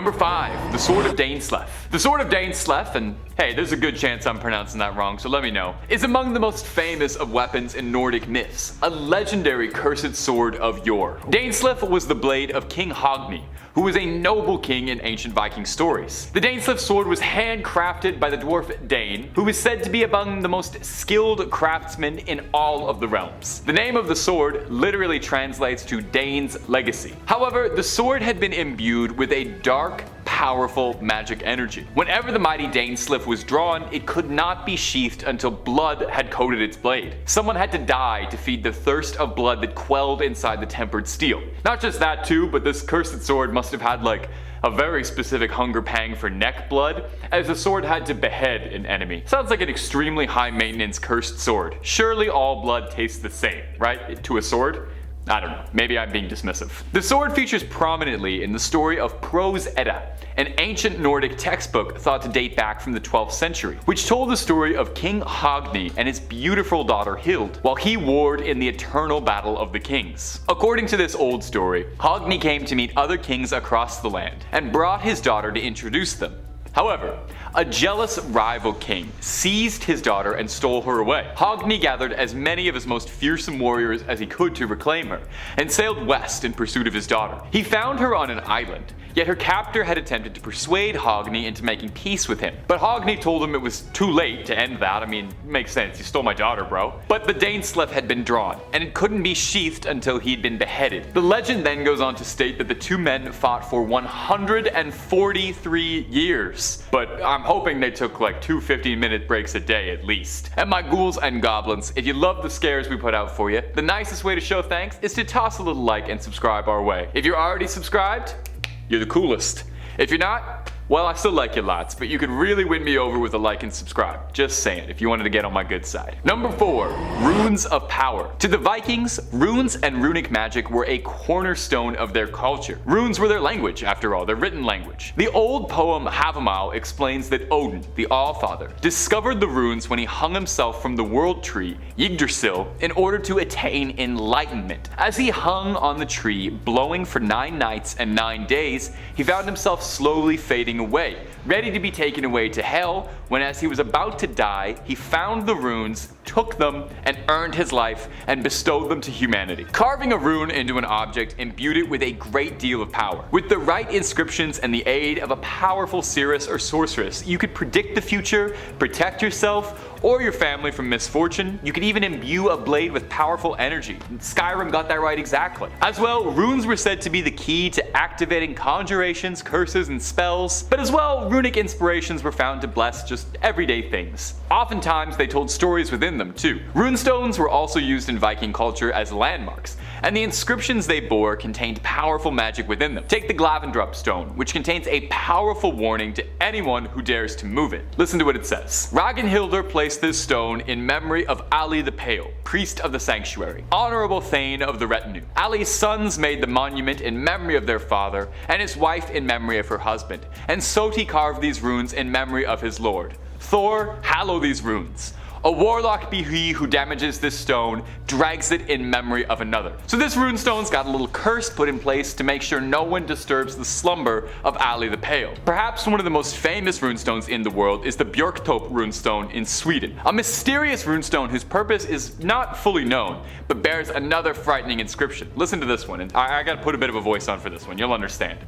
Number 5. The Sword of Dainsleif. The Sword of Dainsleif, and hey, there's a good chance I'm pronouncing that wrong, so let me know, is among the most famous of weapons in Nordic myths, a legendary cursed sword of yore. Dainsleif was the blade of King Hogni, who was a noble king in ancient Viking stories. The Dainsleif sword was handcrafted by the dwarf Dane, who is said to be among the most skilled craftsmen in all of the realms. The name of the sword literally translates to Dane's legacy. However, the sword had been imbued with a dark, powerful magic energy. Whenever the mighty Dainsleif was drawn, it could not be sheathed until blood had coated its blade. Someone had to die to feed the thirst of blood that quelled inside the tempered steel. Not just that too, but this cursed sword must have had like a very specific hunger pang for neck blood, as the sword had to behead an enemy. Sounds like an extremely high maintenance cursed sword. Surely all blood tastes the same, right? To a sword? I don't know, maybe I'm being dismissive. The sword features prominently in the story of Prose Edda, an ancient Nordic textbook thought to date back from the 12th century, which told the story of King Hogni and his beautiful daughter Hild, while he warred in the eternal battle of the kings. According to this old story, Hogni came to meet other kings across the land, and brought his daughter to introduce them. However, a jealous rival king seized his daughter and stole her away. Hogni gathered as many of his most fearsome warriors as he could to reclaim her, and sailed west in pursuit of his daughter. He found her on an island, yet her captor had attempted to persuade Hogni into making peace with him. But Hogni told him it was too late to end that. I mean, makes sense, you stole my daughter, bro. But the Dainsleif had been drawn, and it couldn't be sheathed until he'd been beheaded. The legend then goes on to state that the two men fought for 143 years. But I'm hoping they took like 2 15-minute breaks a day at least. And my ghouls and goblins, if you love the scares we put out for you, the nicest way to show thanks is to toss a little like and subscribe our way. If you're already subscribed, you're the coolest. If you're not, well, I still like you lots, but you could really win me over with a like and subscribe. Just saying, if you wanted to get on my good side. Number 4. Runes of Power. To the Vikings, runes and runic magic were a cornerstone of their culture. Runes were their language, after all, their written language. The old poem Havamal explains that Odin, the Allfather, discovered the runes when he hung himself from the world tree, Yggdrasil, in order to attain enlightenment. As he hung on the tree, blowing for 9 nights and 9 days, he found himself slowly fading away, ready to be taken away to hell, when as he was about to die, he found the runes, took them, and earned his life, and bestowed them to humanity. Carving a rune into an object imbued it with a great deal of power. With the right inscriptions and the aid of a powerful seeress or sorceress, you could predict the future, protect yourself or your family from misfortune. You could even imbue a blade with powerful energy. Skyrim got that right exactly. As well, runes were said to be the key to activating conjurations, curses, and spells, but as well, runic inspirations were found to bless just everyday things. Oftentimes, they told stories within them too. Runestones were also used in Viking culture as landmarks, and the inscriptions they bore contained powerful magic within them. Take the Glavendrup stone, which contains a powerful warning to anyone who dares to move it. Listen to what it says. Ragnhildr placed this stone in memory of Ali the Pale, priest of the sanctuary, honorable thane of the retinue. Ali's sons made the monument in memory of their father, and his wife in memory of her husband, and Soti carved these runes in memory of his lord. Thor, hallow these runes. A warlock be he who damages this stone, drags it in memory of another. So this runestone's got a little curse put in place to make sure no one disturbs the slumber of Ali the Pale. Perhaps one of the most famous runestones in the world is the Björktorp runestone in Sweden. A mysterious runestone whose purpose is not fully known, but bears another frightening inscription. Listen to this one, and I gotta put a bit of a voice on for this one, you'll understand.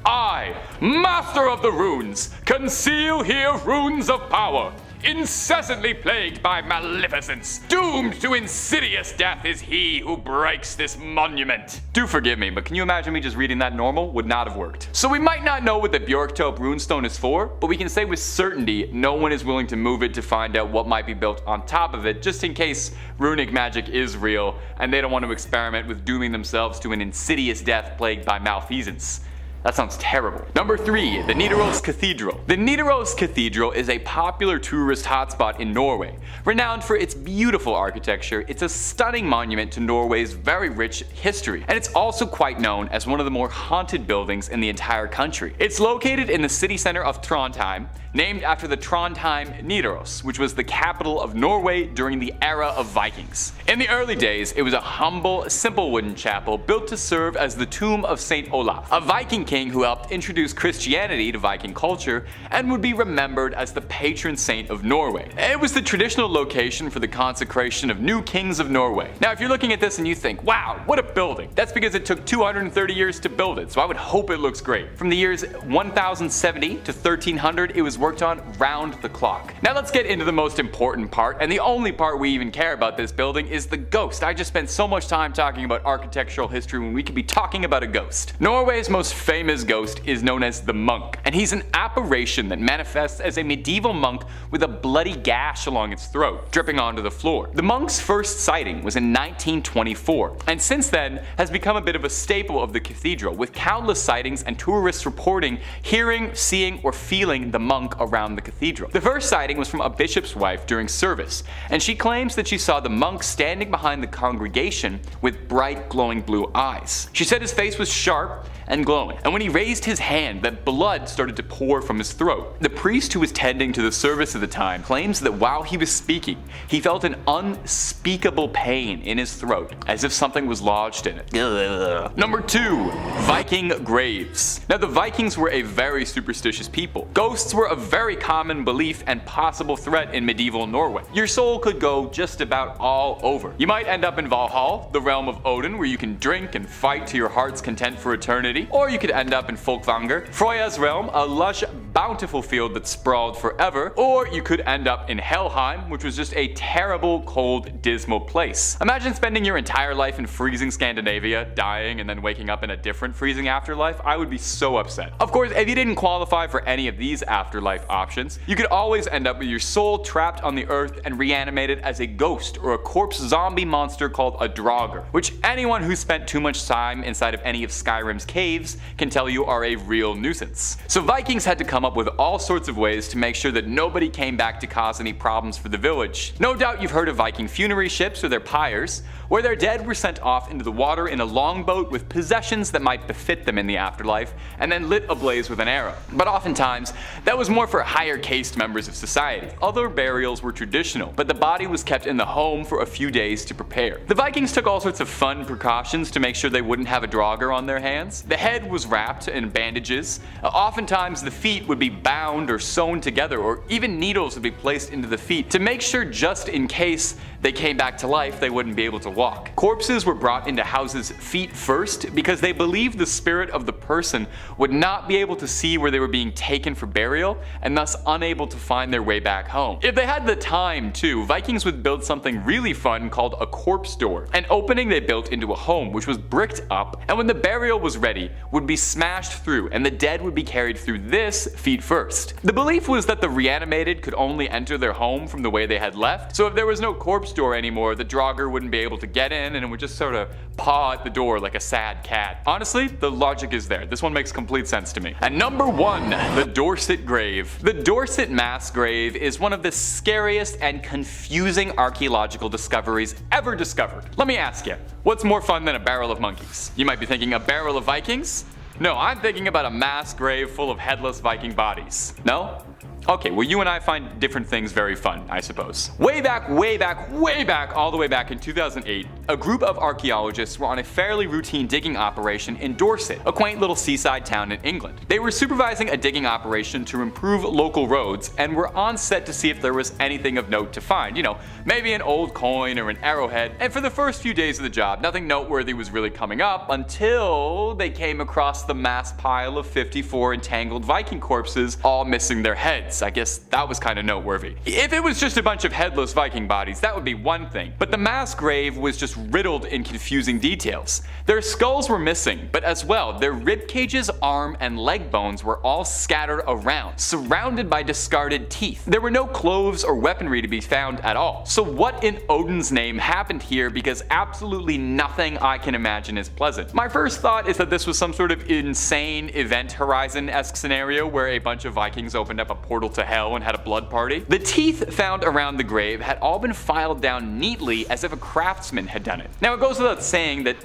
I, master of the runes, conceal here runes of power. Incessantly plagued by maleficence, doomed to insidious death is he who breaks this monument. Do forgive me, but can you imagine me just reading that normal? Would not have worked. So we might not know what the Björktorp runestone is for, but we can say with certainty no one is willing to move it to find out what might be built on top of it, just in case runic magic is real and they don't want to experiment with dooming themselves to an insidious death plagued by malfeasance. That sounds terrible. Number 3. The Nidaros Cathedral. The Nidaros Cathedral is a popular tourist hotspot in Norway. Renowned for its beautiful architecture, it's a stunning monument to Norway's very rich history, and it's also quite known as one of the more haunted buildings in the entire country. It's located in the city center of Trondheim, named after the Trondheim Nidaros, which was the capital of Norway during the era of Vikings. In the early days, it was a humble, simple wooden chapel built to serve as the tomb of Saint Olaf, a Viking king who helped introduce Christianity to Viking culture and would be remembered as the patron saint of Norway. It was the traditional location for the consecration of new kings of Norway. Now if you're looking at this and you think, wow, what a building, that's because it took 230 years to build it, so I would hope it looks great. From the years 1070 to 1300, it was worked on round the clock. Now let's get into the most important part, and the only part we even care about this building is the ghost. I just spent so much time talking about architectural history when we could be talking about a ghost. Norway's most famous ghost is known as the monk, and he's an apparition that manifests as a medieval monk with a bloody gash along its throat, dripping onto the floor. The monk's first sighting was in 1924, and since then has become a bit of a staple of the cathedral, with countless sightings and tourists reporting hearing, seeing, or feeling the monk around the cathedral. The first sighting was from a bishop's wife during service, and she claims that she saw the monk standing behind the congregation with bright glowing blue eyes. She said his face was sharp and glowing, and when he raised his hand that blood started to pour from his throat. The priest who was tending to the service at the time claims that while he was speaking, he felt an unspeakable pain in his throat, as if something was lodged in it. Number 2. Viking graves. Now the Vikings were a very superstitious people. Ghosts were a very common belief and possible threat in medieval Norway. Your soul could go just about all over. You might end up in Valhalla, the realm of Odin, where you can drink and fight to your heart's content for eternity, or you could end up in Folkvanger, Freya's realm, a lush, bountiful field that sprawled forever, or you could end up in Helheim, which was just a terrible, cold, dismal place. Imagine spending your entire life in freezing Scandinavia, dying, and then waking up in a different freezing afterlife. I would be so upset. Of course, if you didn't qualify for any of these afterlife options, you could always end up with your soul trapped on the earth and reanimated as a ghost or a corpse zombie monster called a draugr, which anyone who spent too much time inside of any of Skyrim's caves can tell you are a real nuisance. So Vikings had to come up with all sorts of ways to make sure that nobody came back to cause any problems for the village. No doubt you've heard of Viking funerary ships or their pyres, where their dead were sent off into the water in a longboat with possessions that might befit them in the afterlife, and then lit ablaze with an arrow. But oftentimes, that was more for higher caste members of society. Other burials were traditional, but the body was kept in the home for a few days to prepare. The Vikings took all sorts of fun precautions to make sure they wouldn't have a draugr on their hands. The head was wrapped in bandages. Oftentimes the feet would be bound or sewn together, or even needles would be placed into the feet to make sure just in case they came back to life they wouldn't be able to walk. Corpses were brought into houses feet first because they believed the spirit of the person would not be able to see where they were being taken for burial and thus unable to find their way back home. If they had the time too, Vikings would build something really fun called a corpse door, an opening they built into a home which was bricked up, and when the burial was ready would be smashed through and the dead would be carried through this feet first. The belief was that the reanimated could only enter their home from the way they had left, so if there was no corpse door anymore, the draugr wouldn't be able to get in and it would just sort of paw at the door like a sad cat. Honestly, the logic is there. This one makes complete sense to me. And number 1, the Dorset grave. The Dorset mass grave is one of the scariest and confusing archaeological discoveries ever discovered. Let me ask you, what's more fun than a barrel of monkeys? You might be thinking a barrel of Vikings? No, I'm thinking about a mass grave full of headless Viking bodies. No? Okay, well you and I find different things very fun, I suppose. Way back, all the way back in 2008, a group of archaeologists were on a fairly routine digging operation in Dorset, a quaint little seaside town in England. They were supervising a digging operation to improve local roads and were on set to see if there was anything of note to find. You know, maybe an old coin or an arrowhead. And for the first few days of the job, nothing noteworthy was really coming up until they came across the mass pile of 54 entangled Viking corpses, all missing their heads. I guess that was kind of noteworthy. If it was just a bunch of headless Viking bodies, that would be one thing, but the mass grave was just riddled in confusing details. Their skulls were missing, but as well, their rib cages, arm, and leg bones were all scattered around, surrounded by discarded teeth. There were no clothes or weaponry to be found at all. So what in Odin's name happened here, because absolutely nothing I can imagine is pleasant. My first thought is that this was some sort of insane Event Horizon-esque scenario where a bunch of Vikings opened up a portal to hell and had a blood party. The teeth found around the grave had all been filed down neatly as if a craftsman had done done it. Now it goes without saying that,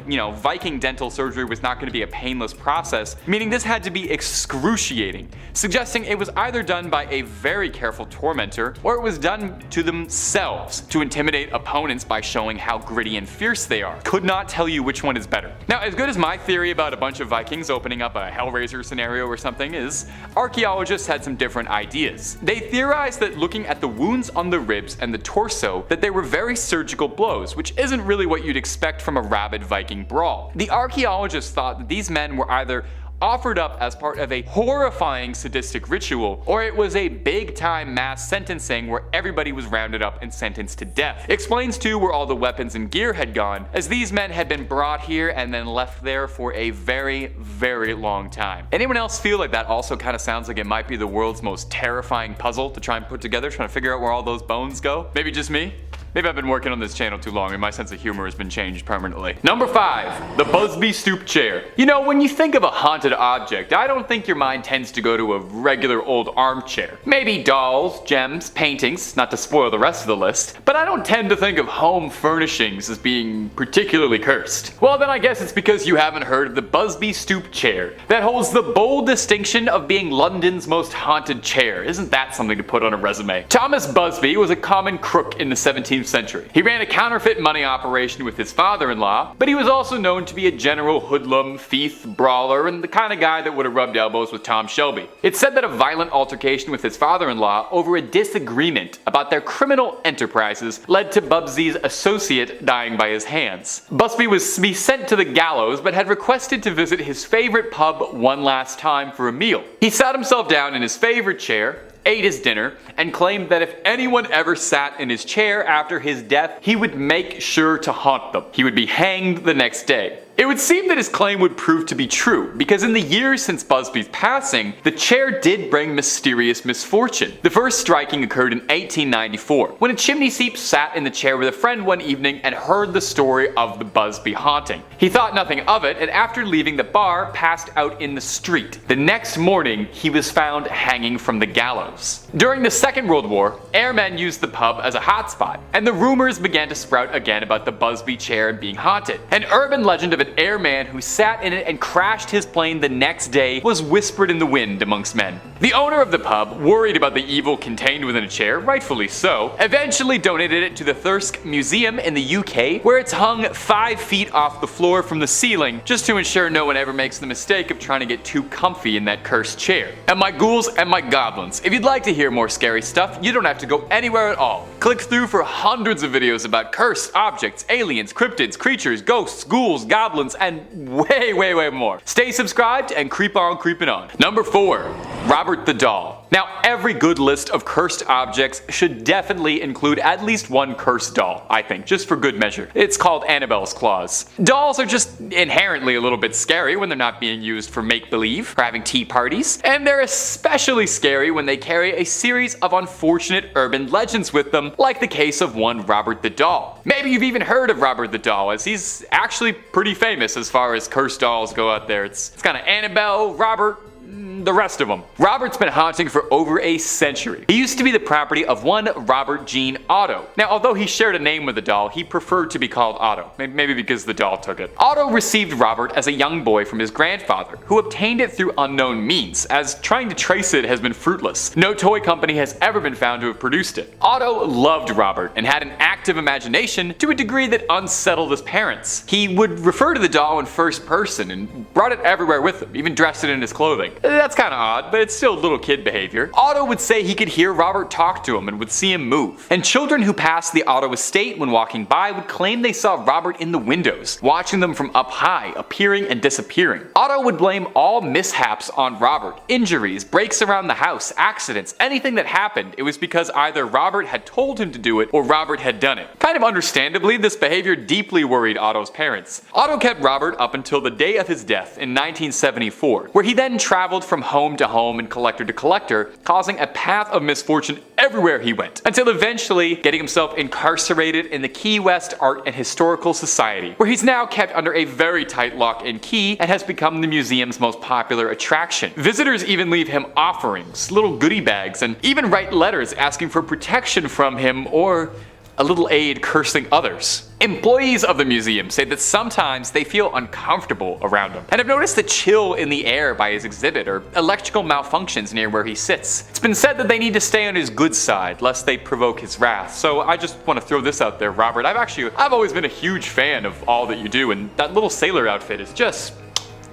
Viking dental surgery was not going to be a painless process, meaning this had to be excruciating, suggesting it was either done by a very careful tormentor, or it was done to themselves to intimidate opponents by showing how gritty and fierce they are. Could not tell you which one is better. Now, as good as my theory about a bunch of Vikings opening up a Hellraiser scenario or something is, archaeologists had some different ideas. They theorized that looking at the wounds on the ribs and the torso, that they were very surgical blows, which isn't really what you'd expect from a rabid Viking brawl. The archaeologists thought that these men were either offered up as part of a horrifying sadistic ritual, or it was a big-time mass sentencing where everybody was rounded up and sentenced to death. Explains too where all the weapons and gear had gone, as these men had been brought here and then left there for a very, very long time. Anyone else feel like that also kind of sounds like it might be the world's most terrifying puzzle to try and put together, trying to figure out where all those bones go? Maybe just me? Maybe I've been working on this channel too long and my sense of humor has been changed permanently. Number 5. The Busby Stoop Chair. When you think of a haunted object, I don't think your mind tends to go to a regular old armchair. Maybe dolls, gems, paintings, not to spoil the rest of the list, but I don't tend to think of home furnishings as being particularly cursed. Well then I guess it's because you haven't heard of the Busby Stoop Chair, that holds the bold distinction of being London's most haunted chair. Isn't that something to put on a resume? Thomas Busby was a common crook in the 17th century. He ran a counterfeit money operation with his father-in-law, but he was also known to be a general hoodlum, thief, brawler, and the kind of guy that would have rubbed elbows with Tom Shelby. It's said that a violent altercation with his father-in-law over a disagreement about their criminal enterprises led to Bubsy's associate dying by his hands. Busby was to be sent to the gallows, but had requested to visit his favorite pub one last time for a meal. He sat himself down in his favorite chair, ate his dinner, and claimed that if anyone ever sat in his chair after his death, he would make sure to haunt them. He would be hanged the next day. It would seem that his claim would prove to be true, because in the years since Busby's passing, the chair did bring mysterious misfortune. The first striking occurred in 1894, when a chimney sweep sat in the chair with a friend one evening and heard the story of the Busby haunting. He thought nothing of it, and after leaving the bar, passed out in the street. The next morning, he was found hanging from the gallows. During the Second World War, airmen used the pub as a hotspot, and the rumors began to sprout again about the Busby chair being haunted. An urban legend of an airman who sat in it and crashed his plane the next day was whispered in the wind amongst men. The owner of the pub, worried about the evil contained within a chair, rightfully so, eventually donated it to the Thirsk Museum in the UK, where it's hung 5 feet off the floor from the ceiling, just to ensure no one ever makes the mistake of trying to get too comfy in that cursed chair. And my ghouls and my goblins, if you'd like to hear more scary stuff, you don't have to go anywhere at all. Click through for hundreds of videos about cursed objects, aliens, cryptids, creatures, ghosts, ghouls, goblins, and way more. Stay subscribed and keep on creeping on. Number 4. Robert the Doll. Now, every good list of cursed objects should definitely include at least one cursed doll, I think, just for good measure. It's called Annabelle's Claws. Dolls are just inherently a little bit scary when they're not being used for make-believe, for having tea parties, and they're especially scary when they carry a series of unfortunate urban legends with them, like the case of one Robert the Doll. Maybe you've even heard of Robert the Doll, as he's actually pretty famous as far as cursed dolls go out there. It's kind of Annabelle, Robert, the rest of them. Robert's been haunting for over a century. He used to be the property of one Robert Jean Otto. Now, although he shared a name with the doll, he preferred to be called Otto, maybe because the doll took it. Otto received Robert as a young boy from his grandfather, who obtained it through unknown means, as trying to trace it has been fruitless. No toy company has ever been found to have produced it. Otto loved Robert and had an active imagination to a degree that unsettled his parents. He would refer to the doll in first person and brought it everywhere with him, even dressed it in his clothing. That's kind of odd, but it's still little kid behavior. Otto would say he could hear Robert talk to him and would see him move. And children who passed the Otto estate when walking by would claim they saw Robert in the windows, watching them from up high, appearing and disappearing. Otto would blame all mishaps on Robert. Injuries, breaks around the house, accidents, anything that happened, it was because either Robert had told him to do it or Robert had done it. Kind of understandably, this behavior deeply worried Otto's parents. Otto kept Robert up until the day of his death in 1974, where he then traveled from home to home and collector to collector, causing a path of misfortune everywhere he went, until eventually getting himself incarcerated in the Key West Art and Historical Society, where he's now kept under a very tight lock and key and has become the museum's most popular attraction. Visitors even leave him offerings, little goodie bags, and even write letters asking for protection from him or a little aide cursing others. Employees of the museum say that sometimes they feel uncomfortable around him, and have noticed the chill in the air by his exhibit or electrical malfunctions near where he sits. It's been said that they need to stay on his good side lest they provoke his wrath, so I just want to throw this out there, Robert. I've always been a huge fan of all that you do, and that little sailor outfit is just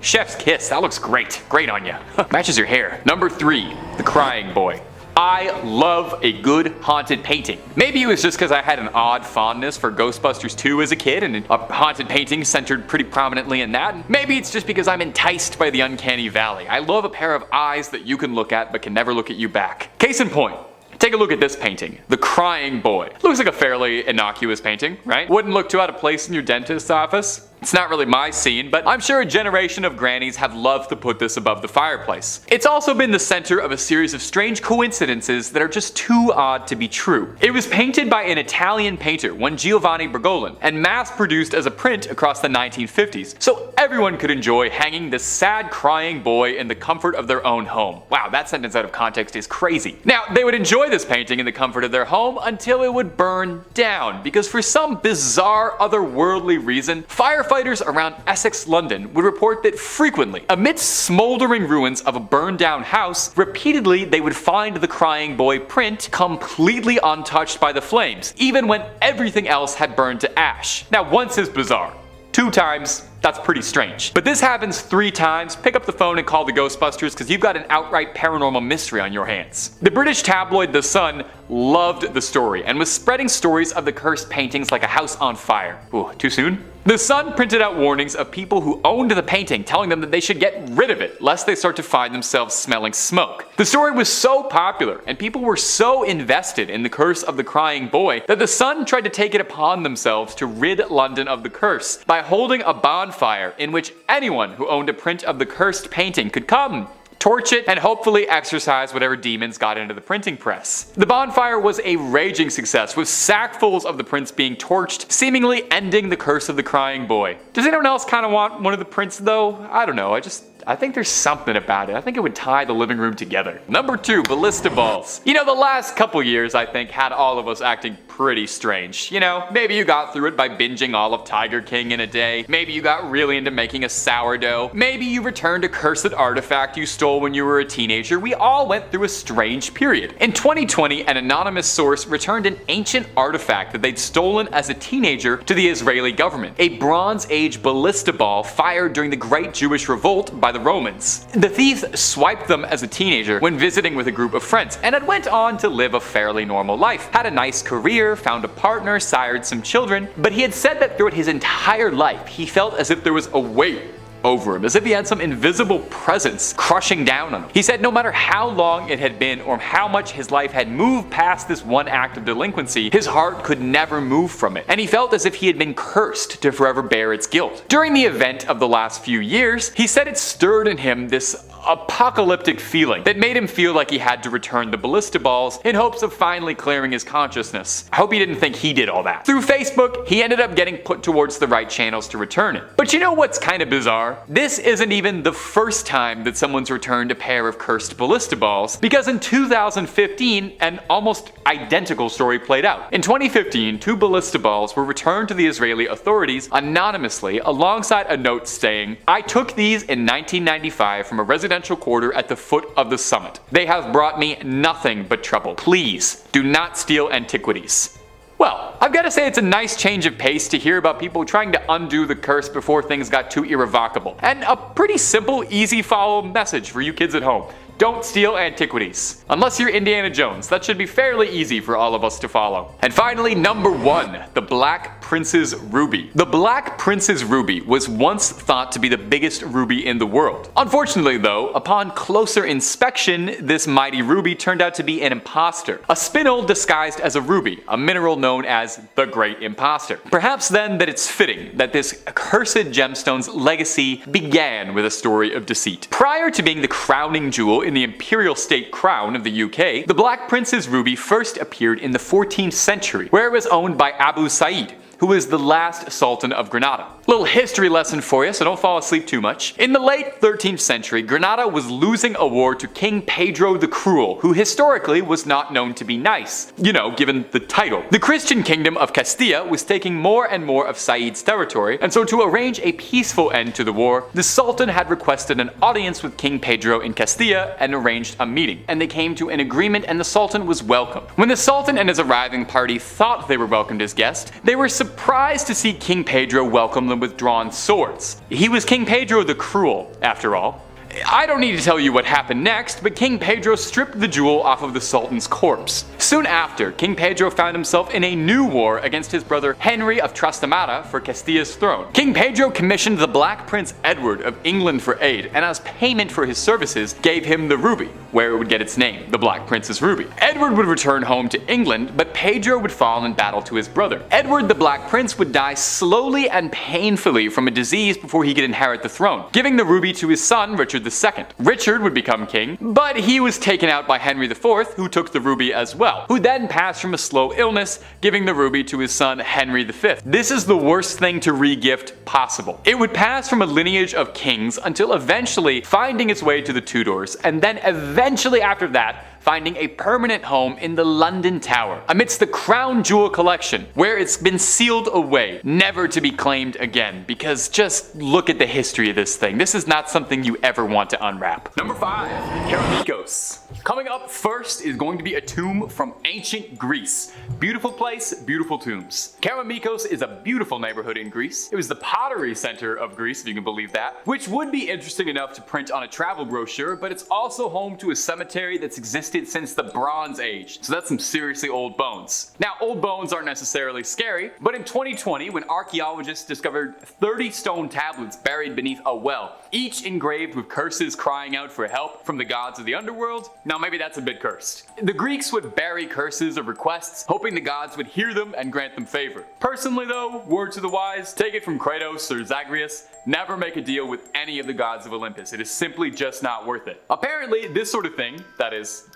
chef's kiss. That looks great. Great on you. Matches your hair. Number 3, the crying boy. I love a good haunted painting. Maybe it was just because I had an odd fondness for Ghostbusters 2 as a kid, and a haunted painting centered pretty prominently in that. Maybe it's just because I'm enticed by the uncanny valley. I love a pair of eyes that you can look at but can never look at you back. Case in point. Take a look at this painting, The Crying Boy. Looks like a fairly innocuous painting, right? Wouldn't look too out of place in your dentist's office. It's not really my scene, but I'm sure a generation of grannies have loved to put this above the fireplace. It's also been the center of a series of strange coincidences that are just too odd to be true. It was painted by an Italian painter, one Giovanni Bergolin, and mass-produced as a print across the 1950s, so everyone could enjoy hanging this sad crying boy in the comfort of their own home. Wow, that sentence out of context is crazy. Now, they would enjoy this painting in the comfort of their home until it would burn down, because for some bizarre otherworldly reason, firefighters around Essex, London would report that frequently, amidst smoldering ruins of a burned down house, repeatedly they would find the crying boy print completely untouched by the flames, even when everything else had burned to ash. Now, once is bizarre. 2 times, that's pretty strange. But this happens 3 times, pick up the phone and call the Ghostbusters because you've got an outright paranormal mystery on your hands. The British tabloid The Sun loved the story and was spreading stories of the cursed paintings like a house on fire. Ooh, too soon? The Sun printed out warnings of people who owned the painting, telling them that they should get rid of it lest they start to find themselves smelling smoke. The story was so popular and people were so invested in the curse of the crying boy that the Sun tried to take it upon themselves to rid London of the curse by holding a bonfire in which anyone who owned a print of the cursed painting could come, torch it, and hopefully exorcise whatever demons got into the printing press. The bonfire was a raging success, with sackfuls of the prints being torched, seemingly ending the curse of the crying boy. Does anyone else kind of want one of the prints though? I don't know, I think there's something about it. I think it would tie the living room together. Number 2, ballista balls. You know, the last couple years I think had all of us acting pretty strange. You know, maybe you got through it by binging all of Tiger King in a day. Maybe you got really into making a sourdough. Maybe you returned a cursed artifact you stole when you were a teenager. We all went through a strange period. In 2020, an anonymous source returned an ancient artifact that they'd stolen as a teenager to the Israeli government. A Bronze Age ballista ball fired during the Great Jewish Revolt by the Romans. The thief swiped them as a teenager when visiting with a group of friends, and had went on to live a fairly normal life. Had a nice career, found a partner, sired some children, but he had said that throughout his entire life he felt as if there was a weight over him, as if he had some invisible presence crushing down on him. He said no matter how long it had been or how much his life had moved past this one act of delinquency, his heart could never move from it, and he felt as if he had been cursed to forever bear its guilt. During the event of the last few years, he said it stirred in him this apocalyptic feeling that made him feel like he had to return the ballista balls in hopes of finally clearing his consciousness. I hope he didn't think he did all that. Through Facebook, he ended up getting put towards the right channels to return it. But you know what's kind of bizarre? This isn't even the first time that someone's returned a pair of cursed ballista balls, because in 2015, an almost identical story played out. In 2015, 2 ballista balls were returned to the Israeli authorities anonymously alongside a note saying, "I took these in 1995 from a residential quarter at the foot of the summit. They have brought me nothing but trouble. Please do not steal antiquities." Well, I've got to say it's a nice change of pace to hear about people trying to undo the curse before things got too irrevocable. And a pretty simple, easy follow message for you kids at home. Don't steal antiquities. Unless you're Indiana Jones, that should be fairly easy for all of us to follow. And finally, number 1, the Black Prince's Ruby. The Black Prince's Ruby was once thought to be the biggest ruby in the world. Unfortunately though, upon closer inspection, this mighty ruby turned out to be an imposter. A spinel disguised as a ruby, a mineral known as the Great Imposter. Perhaps then that it's fitting that this cursed gemstone's legacy began with a story of deceit. Prior to being the crowning jewel in the imperial state crown of the UK, the Black Prince's Ruby first appeared in the 14th century, where it was owned by Abu Sa'id, who was the last Sultan of Granada. Little history lesson for you, so don't fall asleep too much. In the late 13th century, Granada was losing a war to King Pedro the Cruel, who historically was not known to be nice. You know, given the title. The Christian kingdom of Castilla was taking more and more of Said's territory, and so to arrange a peaceful end to the war, the Sultan had requested an audience with King Pedro in Castilla and arranged a meeting, and they came to an agreement and the Sultan was welcomed. When the Sultan and his arriving party thought they were welcomed as guests, they were surprised to see King Pedro welcome them with drawn swords. He was King Pedro the Cruel, after all. I don't need to tell you what happened next, but King Pedro stripped the jewel off of the Sultan's corpse. Soon after, King Pedro found himself in a new war against his brother Henry of Trastamara for Castilla's throne. King Pedro commissioned the Black Prince Edward of England for aid, and as payment for his services, gave him the ruby, where it would get its name, the Black Prince's ruby. Edward would return home to England, but Pedro would fall in battle to his brother. Edward the Black Prince would die slowly and painfully from a disease before he could inherit the throne, giving the ruby to his son Richard II. Richard would become king, but he was taken out by Henry IV, who took the ruby as well, who then passed from a slow illness, giving the ruby to his son Henry V. This is the worst thing to re-gift possible. It would pass from a lineage of kings until eventually finding its way to the Tudors, and then eventually after that, finding a permanent home in the London Tower, amidst the crown jewel collection, where it's been sealed away, never to be claimed again, because just look at the history of this thing. This is not something you ever want to unwrap. Number 5. Keramikos. Coming up first is going to be a tomb from ancient Greece. Beautiful place, beautiful tombs. Keramikos is a beautiful neighborhood in Greece. It was the pottery center of Greece, if you can believe that, which would be interesting enough to print on a travel brochure, but it's also home to a cemetery that's existed since the Bronze Age, so that's some seriously old bones. Now, old bones aren't necessarily scary, but in 2020, when archaeologists discovered 30 stone tablets buried beneath a well, each engraved with curses crying out for help from the gods of the underworld, now maybe that's a bit cursed. The Greeks would bury curses or requests, hoping the gods would hear them and grant them favor. Personally though, word to the wise, take it from Kratos or Zagreus, never make a deal with any of the gods of Olympus. It is simply just not worth it. Apparently, this sort of thing, that is,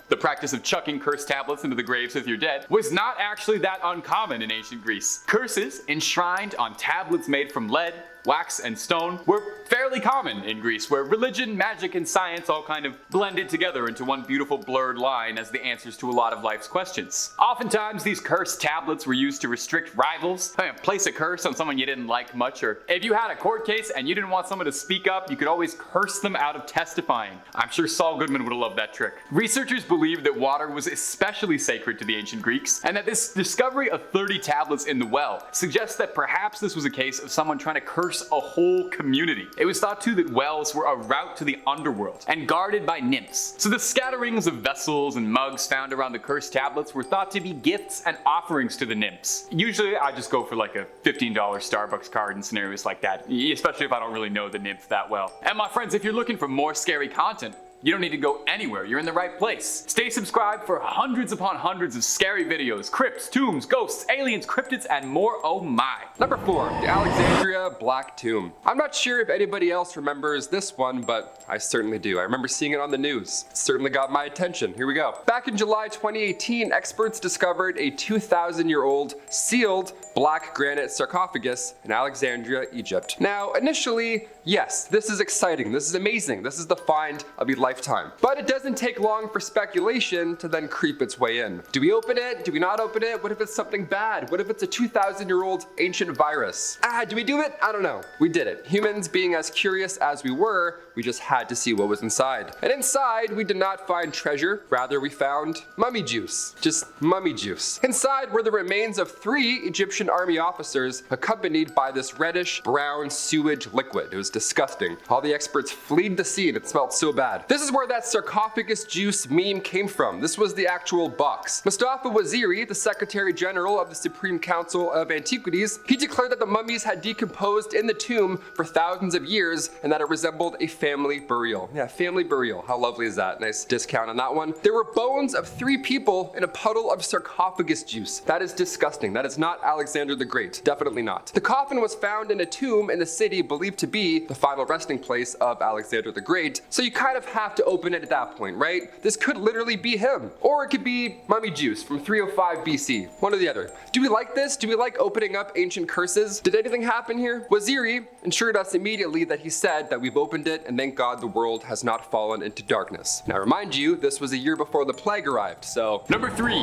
the practice of chucking cursed tablets into the graves of your dead, was not actually that uncommon in ancient Greece. Curses enshrined on tablets made from lead, wax, and stone were fairly common in Greece, where religion, magic, and science all kind of blended together into one beautiful blurred line as the answers to a lot of life's questions. Oftentimes, these cursed tablets were used to restrict rivals, place a curse on someone you didn't like much, or if you had a court case and you didn't want someone to speak up, you could always curse them out of testifying. I'm sure Saul Goodman would have loved that trick. Researchers believed that water was especially sacred to the ancient Greeks, and that this discovery of 30 tablets in the well suggests that perhaps this was a case of someone trying to curse a whole community. It was thought too that wells were a route to the underworld and guarded by nymphs. So the scatterings of vessels and mugs found around the cursed tablets were thought to be gifts and offerings to the nymphs. Usually I just go for like a $15 Starbucks card in scenarios like that, especially if I don't really know the nymph that well. And my friends, if you're looking for more scary content, you don't need to go anywhere, you're in the right place. Stay subscribed for hundreds upon hundreds of scary videos, crypts, tombs, ghosts, aliens, cryptids, and more, oh my. Number 4, the Alexandria Black Tomb. I'm not sure if anybody else remembers this one, but I certainly do. I remember seeing it on the news. It certainly got my attention. Here we go. Back in July 2018, experts discovered a 2,000-year-old sealed black granite sarcophagus in Alexandria, Egypt. Now, initially, yes, this is exciting, this is amazing, this is the find of a lifetime. But it doesn't take long for speculation to then creep its way in. Do we open it? Do we not open it? What if it's something bad? What if it's a 2,000-year-old ancient virus? Do we do it? I don't know. We did it. Humans being as curious as we were, we just had to see what was inside. And inside, we did not find treasure, rather we found mummy juice. Just mummy juice. Inside were the remains of 3 Egyptian army officers accompanied by this reddish brown sewage liquid. It was disgusting. All the experts fled the scene. It smelled so bad. This is where that sarcophagus juice meme came from. This was the actual box. Mustafa Waziri, the Secretary General of the Supreme Council of Antiquities, he declared that the mummies had decomposed in the tomb for thousands of years and that it resembled a family burial. Yeah, family burial. How lovely is that? Nice discount on that one. There were bones of 3 people in a puddle of sarcophagus juice. That is disgusting. That is not Alexander the Great. Definitely not. The coffin was found in a tomb in the city believed to be the final resting place of Alexander the Great, so you kind of have to open it at that point, right? This could literally be him, or it could be mummy juice from 305 BC, one or the other. Do we like this? Do we like opening up ancient curses? Did anything happen here? Waziri assured us immediately that he said that we've opened it and thank God the world has not fallen into darkness. Now remind you, this was a year before the plague arrived, so. Number 3.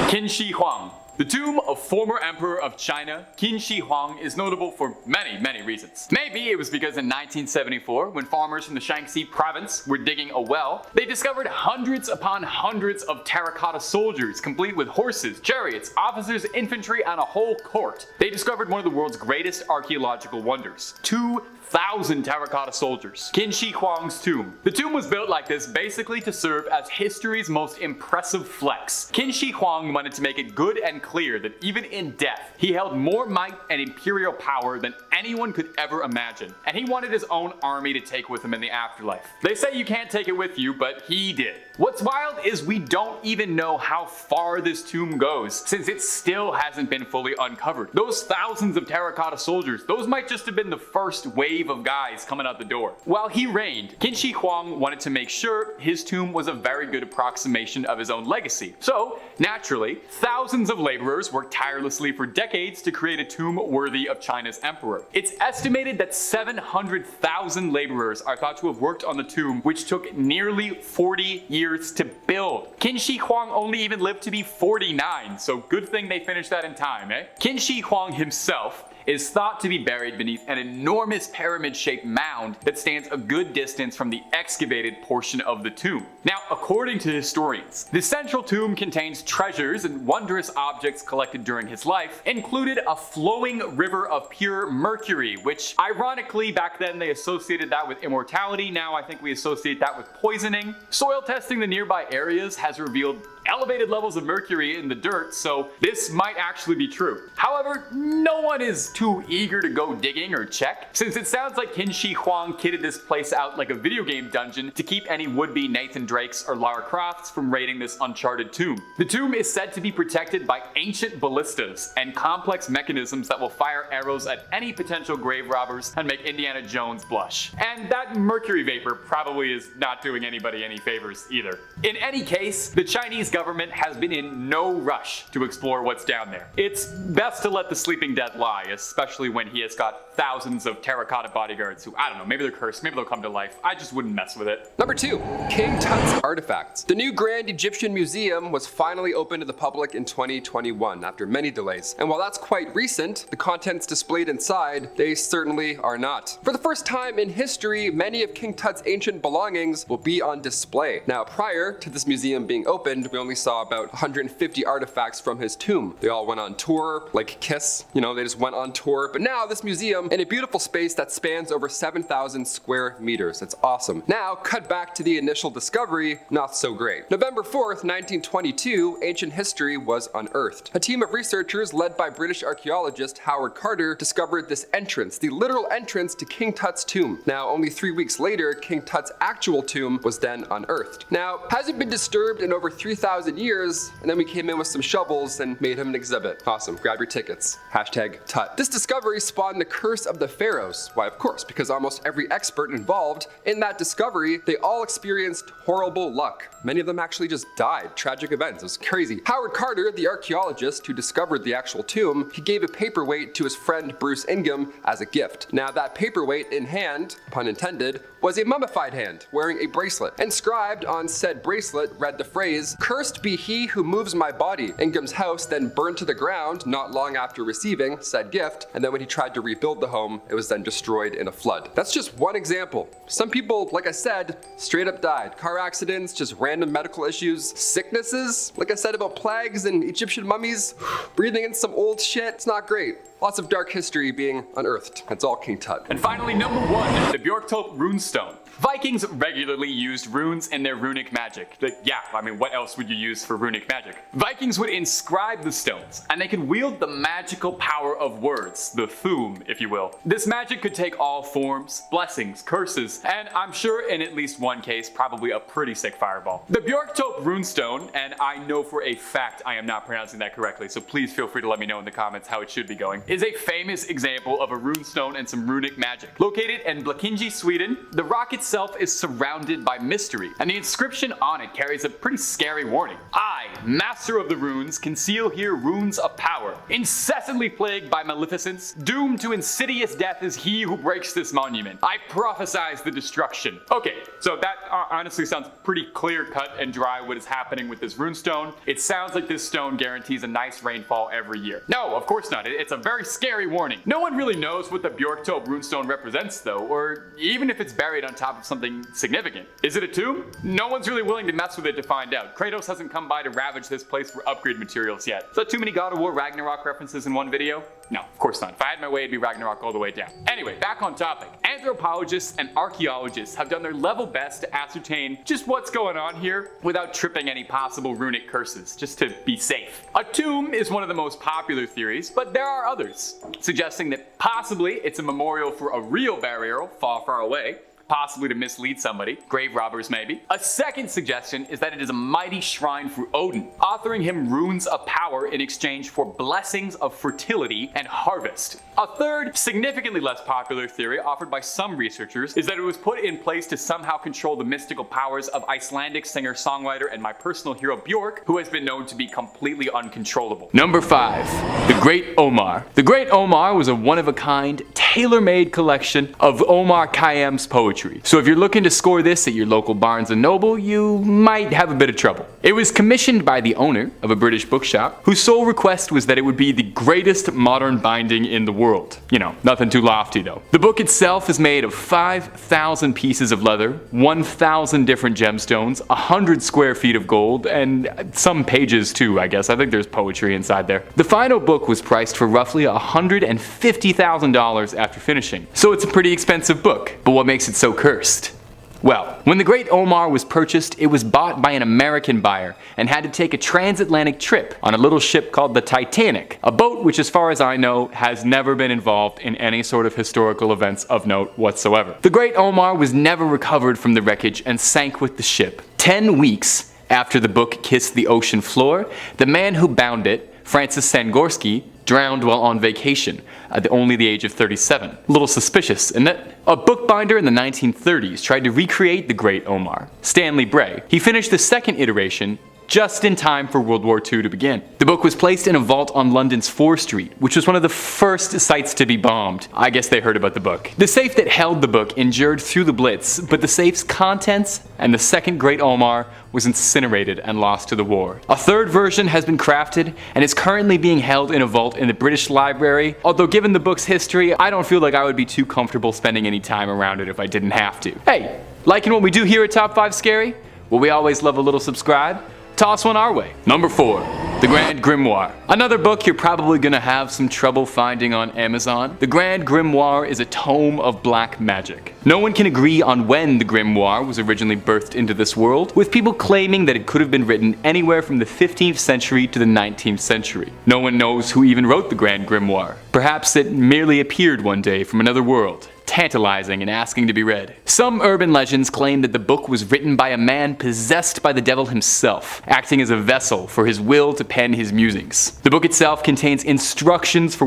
Qin Shi Huang. The tomb of former emperor of China, Qin Shi Huang, is notable for many reasons. Maybe it was because in 1974, when farmers from the Shaanxi province were digging a well, they discovered hundreds upon hundreds of terracotta soldiers, complete with horses, chariots, officers, infantry, and a whole court. They discovered one of the world's greatest archaeological wonders. 2,000 terracotta soldiers. Qin Shi Huang's tomb. The tomb was built like this basically to serve as history's most impressive flex. Qin Shi Huang wanted to make it good and clear that even in death, he held more might and imperial power than anyone could ever imagine, and he wanted his own army to take with him in the afterlife. They say you can't take it with you, but he did. What's wild is we don't even know how far this tomb goes, since it still hasn't been fully uncovered. Those thousands of terracotta soldiers, those might just have been the first wave of guys coming out the door. While he reigned, Qin Shi Huang wanted to make sure his tomb was a very good approximation of his own legacy. So, naturally, thousands of laborers worked tirelessly for decades to create a tomb worthy of China's emperor. It's estimated that 700,000 laborers are thought to have worked on the tomb, which took nearly 40 years to build. Qin Shi Huang only even lived to be 49, so good thing they finished that in time, eh? Qin Shi Huang himself is thought to be buried beneath an enormous pyramid-shaped mound that stands a good distance from the excavated portion of the tomb. Now, according to historians, the central tomb contains treasures and wondrous objects collected during his life, included a flowing river of pure mercury, which ironically back then they associated that with immortality. Now I think we associate that with poisoning. Soil testing the nearby areas has revealed elevated levels of mercury in the dirt, so this might actually be true. However, no one is too eager to go digging or check, since it sounds like Qin Shi Huang kitted this place out like a video game dungeon to keep any would-be Nathan Drakes or Lara Crofts from raiding this uncharted tomb. The tomb is said to be protected by ancient ballistas and complex mechanisms that will fire arrows at any potential grave robbers and make Indiana Jones blush. And that mercury vapor probably is not doing anybody any favors either. In any case, the Chinese government has been in no rush to explore what's down there. It's best to let the sleeping dead lie, especially when he has got thousands of terracotta bodyguards who, I don't know, maybe they're cursed, maybe they'll come to life. I just wouldn't mess with it. Number 2, King Tut's artifacts. The new Grand Egyptian Museum was finally opened to the public in 2021 after many delays. And while that's quite recent, the contents displayed inside, they certainly are not. For the first time in history, many of King Tut's ancient belongings will be on display. Now, prior to this museum being opened, we only saw about 150 artifacts from his tomb. They all went on tour, like Kiss, they just went on tour. But now this museum in a beautiful space that spans over 7,000 square meters. It's awesome. Now, cut back to the initial discovery, not so great. November 4th, 1922, ancient history was unearthed. A team of researchers led by British archaeologist Howard Carter discovered this entrance, the literal entrance to King Tut's tomb. Now, only 3 weeks later, King Tut's actual tomb was then unearthed. Now, hasn't been disturbed in over 3,000 years, and then we came in with some shovels and made him an exhibit. Awesome, grab your tickets. Hashtag Tut. This discovery spawned the curse of the pharaohs. Why, of course, because almost every expert involved in that discovery, they all experienced horrible luck. Many of them actually just died. Tragic events. It was crazy. Howard Carter, the archaeologist who discovered the actual tomb, he gave a paperweight to his friend Bruce Ingham as a gift. Now, that paperweight in hand, pun intended, was a mummified hand wearing a bracelet. Inscribed on said bracelet read the phrase, "Cursed be he who moves my body." Ingham's house then burned to the ground not long after receiving said gift, and then when he tried to rebuild the home, it was then destroyed in a flood. That's just one example. Some people, like I said, straight up died. Car accidents, just random medical issues, sicknesses, like I said about plagues and Egyptian mummies, breathing in some old shit. It's not great. Lots of dark history being unearthed. That's all King Tut. And finally, number 1, the Björktorp rune runestone. Vikings regularly used runes in their runic magic. Yeah, I mean, what else would you use for runic magic? Vikings would inscribe the stones, and they could wield the magical power of words, the thum, if you will. This magic could take all forms, blessings, curses, and I'm sure in at least one case, probably a pretty sick fireball. The Björktopp runestone, and I know for a fact I am not pronouncing that correctly, so please feel free to let me know in the comments how it should be going, is a famous example of a runestone and some runic magic. Located in Blekinge, Sweden, the rock itself is surrounded by mystery, and the inscription on it carries a pretty scary warning. I, master of the runes, conceal here runes of power. Incessantly plagued by maleficence, doomed to insidious death is he who breaks this monument. I prophesize the destruction. Okay, so that honestly sounds pretty clear cut and dry what is happening with this runestone. It sounds like this stone guarantees a nice rainfall every year. No, of course not. It's a very scary warning. No one really knows what the Björktopp runestone represents though, or even if it's buried on top of something significant. Is it a tomb? No one's really willing to mess with it to find out. Kratos hasn't come by to ravage this place for upgrade materials yet. Is that too many God of War Ragnarok references in one video? No, of course not. If I had my way, it'd be Ragnarok all the way down. Anyway, back on topic. Anthropologists and archaeologists have done their level best to ascertain just what's going on here without tripping any possible runic curses, just to be safe. A tomb is one of the most popular theories, but there are others, suggesting that possibly it's a memorial for a real burial far, far away, possibly to mislead somebody, grave robbers maybe. A second suggestion is that it is a mighty shrine for Odin, offering him runes of power in exchange for blessings of fertility and harvest. A third, significantly less popular theory offered by some researchers is that it was put in place to somehow control the mystical powers of Icelandic singer-songwriter and my personal hero Björk, who has been known to be completely uncontrollable. Number 5. The Great Omar. The Great Omar was a one-of-a-kind, tailor-made collection of Omar Khayyam's poetry. So if you're looking to score this at your local Barnes & Noble, you might have a bit of trouble. It was commissioned by the owner of a British bookshop, whose sole request was that it would be the greatest modern binding in the world. You know, nothing too lofty though. The book itself is made of 5,000 pieces of leather, 1,000 different gemstones, 100 square feet of gold, and some pages too, I guess. I think there's poetry inside there. The final book was priced for roughly $150,000 after finishing. So it's a pretty expensive book. But what makes it so cursed? Well, when the Great Omar was purchased, it was bought by an American buyer and had to take a transatlantic trip on a little ship called the Titanic, a boat which, as far as I know, has never been involved in any sort of historical events of note whatsoever. The Great Omar was never recovered from the wreckage and sank with the ship. 10 weeks after the book kissed the ocean floor, the man who bound it, Francis Sangorski, drowned while on vacation at only the age of 37. A little suspicious, isn't it? A bookbinder in the 1930s tried to recreate the Great Omar, Stanley Bray. He finished the second iteration just in time for World War II to begin. The book was placed in a vault on London's Fore Street, which was one of the first sites to be bombed. I guess they heard about the book. The safe that held the book endured through the Blitz, but the safe's contents and the second Great Omar was incinerated and lost to the war. A third version has been crafted and is currently being held in a vault in the British Library, although given the book's history, I don't feel like I would be too comfortable spending any time around it if I didn't have to. Hey, liking what we do here at Top 5 Scary? Well, we always love a little subscribe. Toss one our way. Number 4. The Grand Grimoire. Another book you're probably gonna have some trouble finding on Amazon. The Grand Grimoire is a tome of black magic. No one can agree on when the grimoire was originally birthed into this world, with people claiming that it could have been written anywhere from the 15th century to the 19th century. No one knows who even wrote the Grand Grimoire. Perhaps it merely appeared one day from another world, tantalizing and asking to be read. Some urban legends claim that the book was written by a man possessed by the devil himself, acting as a vessel for his will to pen his musings. The book itself contains instructions for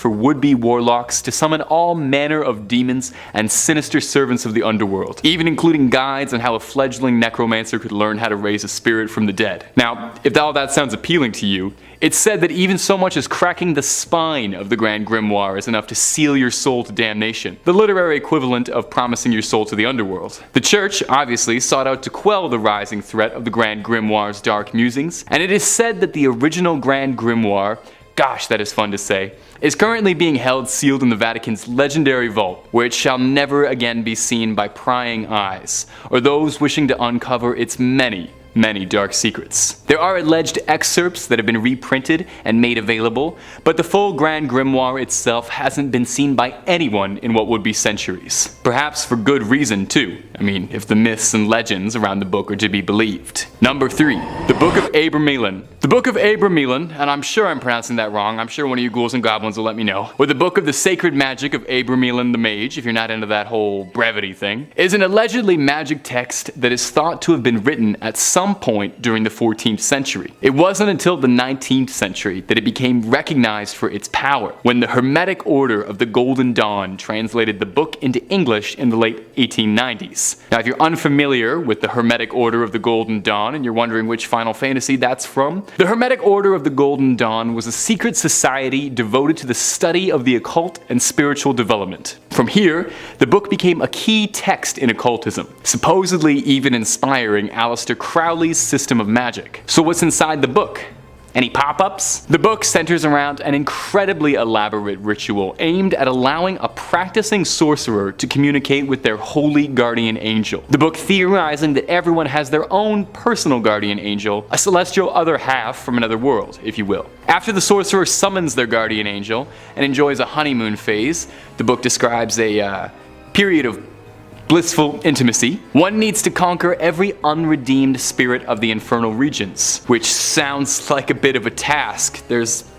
would-be warlocks to summon all manner of demons and sinister servants of the underworld, even including guides on how a fledgling necromancer could learn how to raise a spirit from the dead. Now, if all that sounds appealing to you, it's said that even so much as cracking the spine of the Grand Grimoire is enough to seal your soul to damnation, the literary equivalent of promising your soul to the underworld. The church, obviously, sought out to quell the rising threat of the Grand Grimoire's dark musings, and it is said that the original Grand Grimoire, gosh, that is fun to say, is currently being held sealed in the Vatican's legendary vault, where it shall never again be seen by prying eyes, or those wishing to uncover its many, many dark secrets. There are alleged excerpts that have been reprinted and made available, but the full Grand Grimoire itself hasn't been seen by anyone in what would be centuries. Perhaps for good reason too. I mean, if the myths and legends around the book are to be believed. Number 3. The Book of Abramelin. The Book of Abramelin, and I'm sure I'm pronouncing that wrong, I'm sure one of you ghouls and goblins will let me know, or the Book of the Sacred Magic of Abramelin the Mage, if you're not into that whole brevity thing, is an allegedly magic text that is thought to have been written at some point during the 14th century. It wasn't until the 19th century that it became recognized for its power, when the Hermetic Order of the Golden Dawn translated the book into English in the late 1890s. Now, if you're unfamiliar with the Hermetic Order of the Golden Dawn and you're wondering which Final Fantasy that's from, the Hermetic Order of the Golden Dawn was a secret society devoted to the study of the occult and spiritual development. From here, the book became a key text in occultism, supposedly even inspiring Aleister Crowley's system of magic. So what's inside the book? Any pop-ups? The book centers around an incredibly elaborate ritual aimed at allowing a practicing sorcerer to communicate with their holy guardian angel. The book theorizing that everyone has their own personal guardian angel, a celestial other half from another world, if you will. After the sorcerer summons their guardian angel and enjoys a honeymoon phase, the book describes a period of blissful intimacy. One needs to conquer every unredeemed spirit of the infernal regions, which sounds like a bit of a task. There's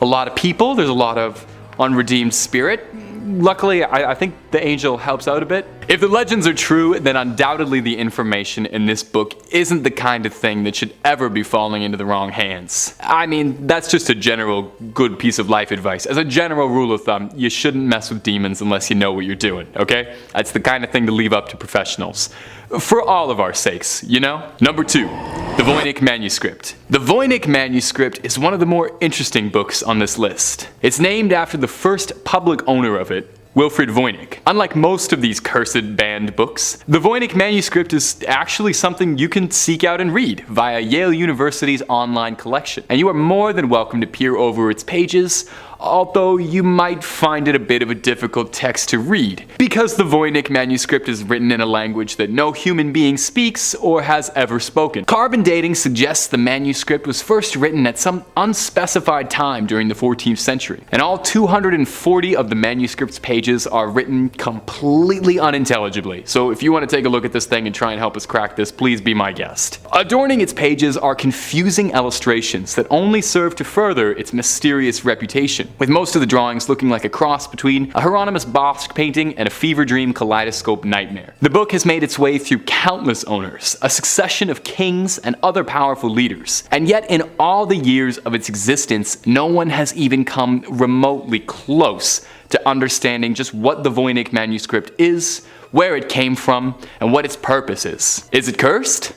a lot of people, there's a lot of unredeemed spirit. Luckily, I think the angel helps out a bit. If the legends are true, then undoubtedly the information in this book isn't the kind of thing that should ever be falling into the wrong hands. I mean, that's just a general good piece of life advice. As a general rule of thumb, you shouldn't mess with demons unless you know what you're doing, okay? That's the kind of thing to leave up to professionals. For all of our sakes, you know? Number 2. The Voynich Manuscript. The Voynich Manuscript is one of the more interesting books on this list. It's named after the first public owner of it, Wilfrid Voynich. Unlike most of these cursed banned books, the Voynich Manuscript is actually something you can seek out and read via Yale University's online collection, and you are more than welcome to peer over its pages, although you might find it a bit of a difficult text to read, because the Voynich Manuscript is written in a language that no human being speaks or has ever spoken. Carbon dating suggests the manuscript was first written at some unspecified time during the 14th century, and all 240 of the manuscript's pages are written completely unintelligibly. So if you want to take a look at this thing and try and help us crack this, please be my guest. Adorning its pages are confusing illustrations that only serve to further its mysterious reputation, with most of the drawings looking like a cross between a Hieronymus Bosch painting and a fever dream kaleidoscope nightmare. The book has made its way through countless owners, a succession of kings and other powerful leaders, and yet in all the years of its existence, no one has even come remotely close to understanding just what the Voynich Manuscript is, where it came from, and what its purpose is. Is it cursed?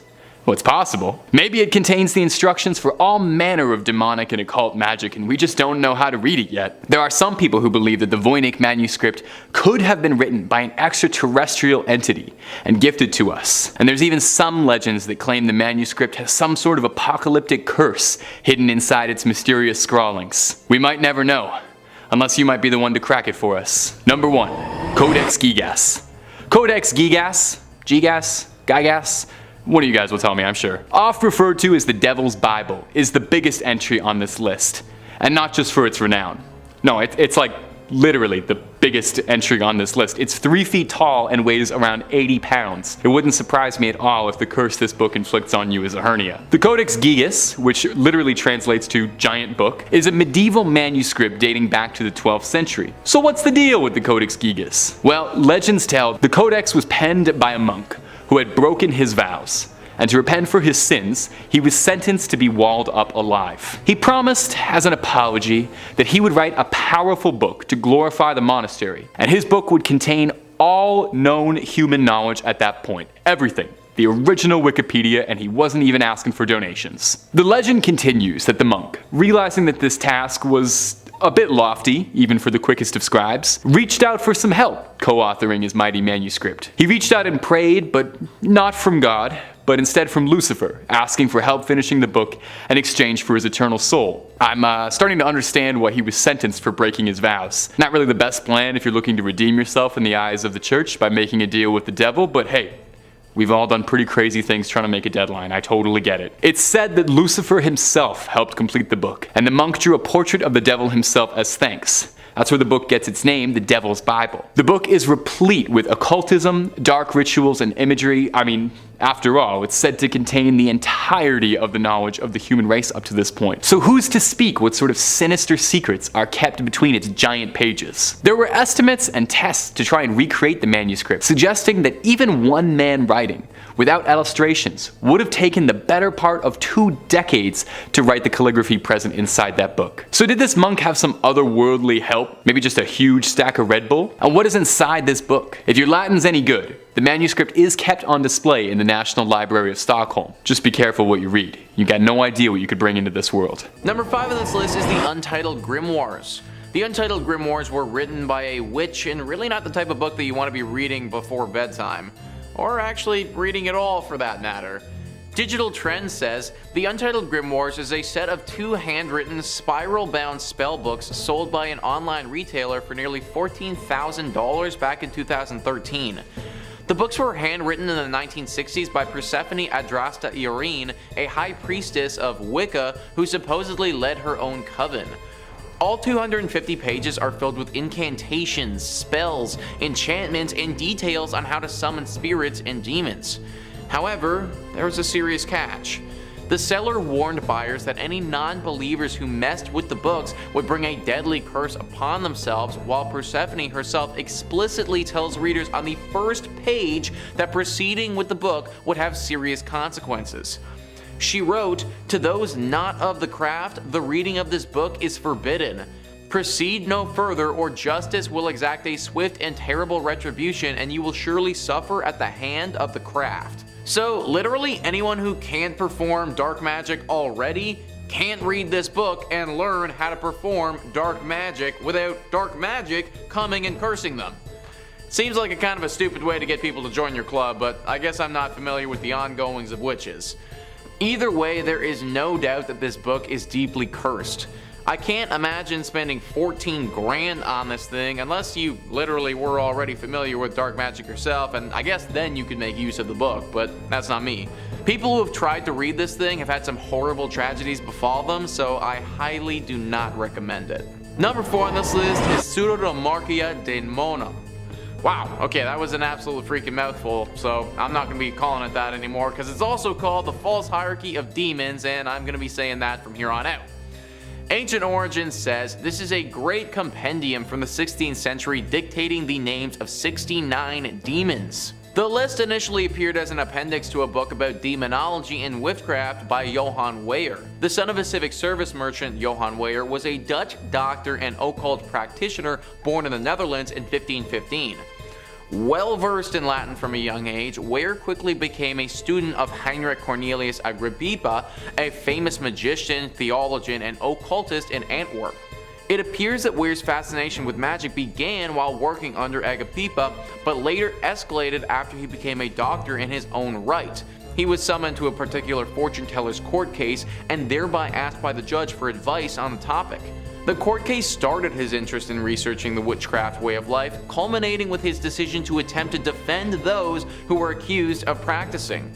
Well, it's possible. Maybe it contains the instructions for all manner of demonic and occult magic, and we just don't know how to read it yet. There are some people who believe that the Voynich Manuscript could have been written by an extraterrestrial entity and gifted to us. And there's even some legends that claim the manuscript has some sort of apocalyptic curse hidden inside its mysterious scrawlings. We might never know, unless you might be the one to crack it for us. Number 1. Codex Gigas. Codex Gigas? Gigas? Gigas? One of you guys will tell me, I'm sure. Oft referred to as the Devil's Bible, is the biggest entry on this list. And not just for its renown. No, it's like literally the biggest entry on this list. It's 3 feet tall and weighs around 80 pounds. It wouldn't surprise me at all if the curse this book inflicts on you is a hernia. The Codex Gigas, which literally translates to giant book, is a medieval manuscript dating back to the 12th century. So what's the deal with the Codex Gigas? Well, legends tell the Codex was penned by a monk who had broken his vows, and to repent for his sins, he was sentenced to be walled up alive. He promised, as an apology, that he would write a powerful book to glorify the monastery, and his book would contain all known human knowledge at that point. Everything. The original Wikipedia, and he wasn't even asking for donations. The legend continues that the monk, realizing that this task was a bit lofty, even for the quickest of scribes, reached out for some help co-authoring his mighty manuscript. He reached out and prayed, but not from God, but instead from Lucifer, asking for help finishing the book in exchange for his eternal soul. I'm starting to understand why he was sentenced for breaking his vows. Not really the best plan if you're looking to redeem yourself in the eyes of the church by making a deal with the devil, but hey, We've all done pretty crazy things trying to make a deadline, I totally get it. It's said that Lucifer himself helped complete the book, and the monk drew a portrait of the devil himself as thanks. That's where the book gets its name, the Devil's Bible. The book is replete with occultism, dark rituals, and imagery. I mean, after all, it's said to contain the entirety of the knowledge of the human race up to this point. So who's to speak what sort of sinister secrets are kept between its giant pages? There were estimates and tests to try and recreate the manuscript, suggesting that even one man writing, without illustrations, would have taken the better part of 2 decades to write the calligraphy present inside that book. So did this monk have some otherworldly help? Maybe just a huge stack of Red Bull? And what is inside this book? If your Latin's any good, the manuscript is kept on display in the National Library of Stockholm. Just be careful what you read. You got no idea what you could bring into this world. Number 5 on this list is the Untitled Grimoires. The Untitled Grimoires were written by a witch and really not the type of book that you want to be reading before bedtime. Or actually reading at all for that matter. Digital Trends says, the Untitled Grimoires is a set of 2 handwritten, spiral-bound spell books sold by an online retailer for nearly $14,000 back in 2013. The books were handwritten in the 1960s by Persephone Adrasta Irene, a high priestess of Wicca who supposedly led her own coven. All 250 pages are filled with incantations, spells, enchantments, and details on how to summon spirits and demons. However, there was a serious catch. The seller warned buyers that any non-believers who messed with the books would bring a deadly curse upon themselves, while Persephone herself explicitly tells readers on the first page that proceeding with the book would have serious consequences. She wrote, "To those not of the craft, the reading of this book is forbidden. Proceed no further, or justice will exact a swift and terrible retribution, and you will surely suffer at the hand of the craft." So literally anyone who can't perform dark magic already can't read this book and learn how to perform dark magic without dark magic coming and cursing them. Seems like a kind of a stupid way to get people to join your club, but I guess I'm not familiar with the ongoings of witches. Either way, there is no doubt that this book is deeply cursed. I can't imagine spending 14 grand on this thing unless you literally were already familiar with dark magic yourself, and I guess then you could make use of the book, but that's not me. People who have tried to read this thing have had some horrible tragedies befall them, so I highly do not recommend it. Number 4 on this list is Pseudomarchia Daemono. Wow, okay, that was an absolute freaking mouthful, so I'm not going to be calling it that anymore because it's also called the False Hierarchy of Demons, and I'm going to be saying that from here on out. Ancient Origins says this is a great compendium from the 16th century dictating the names of 69 demons. The list initially appeared as an appendix to a book about demonology and witchcraft by Johann Weyer. The son of a civic service merchant, Johann Weyer was a Dutch doctor and occult practitioner born in the Netherlands in 1515. Well versed in Latin from a young age, Weyer quickly became a student of Heinrich Cornelius Agrippa, a famous magician, theologian, and occultist in Antwerp. It appears that Weyer's fascination with magic began while working under Agrippa, but later escalated after he became a doctor in his own right. He was summoned to a particular fortune teller's court case and thereby asked by the judge for advice on the topic. The court case started his interest in researching the witchcraft way of life, culminating with his decision to attempt to defend those who were accused of practicing.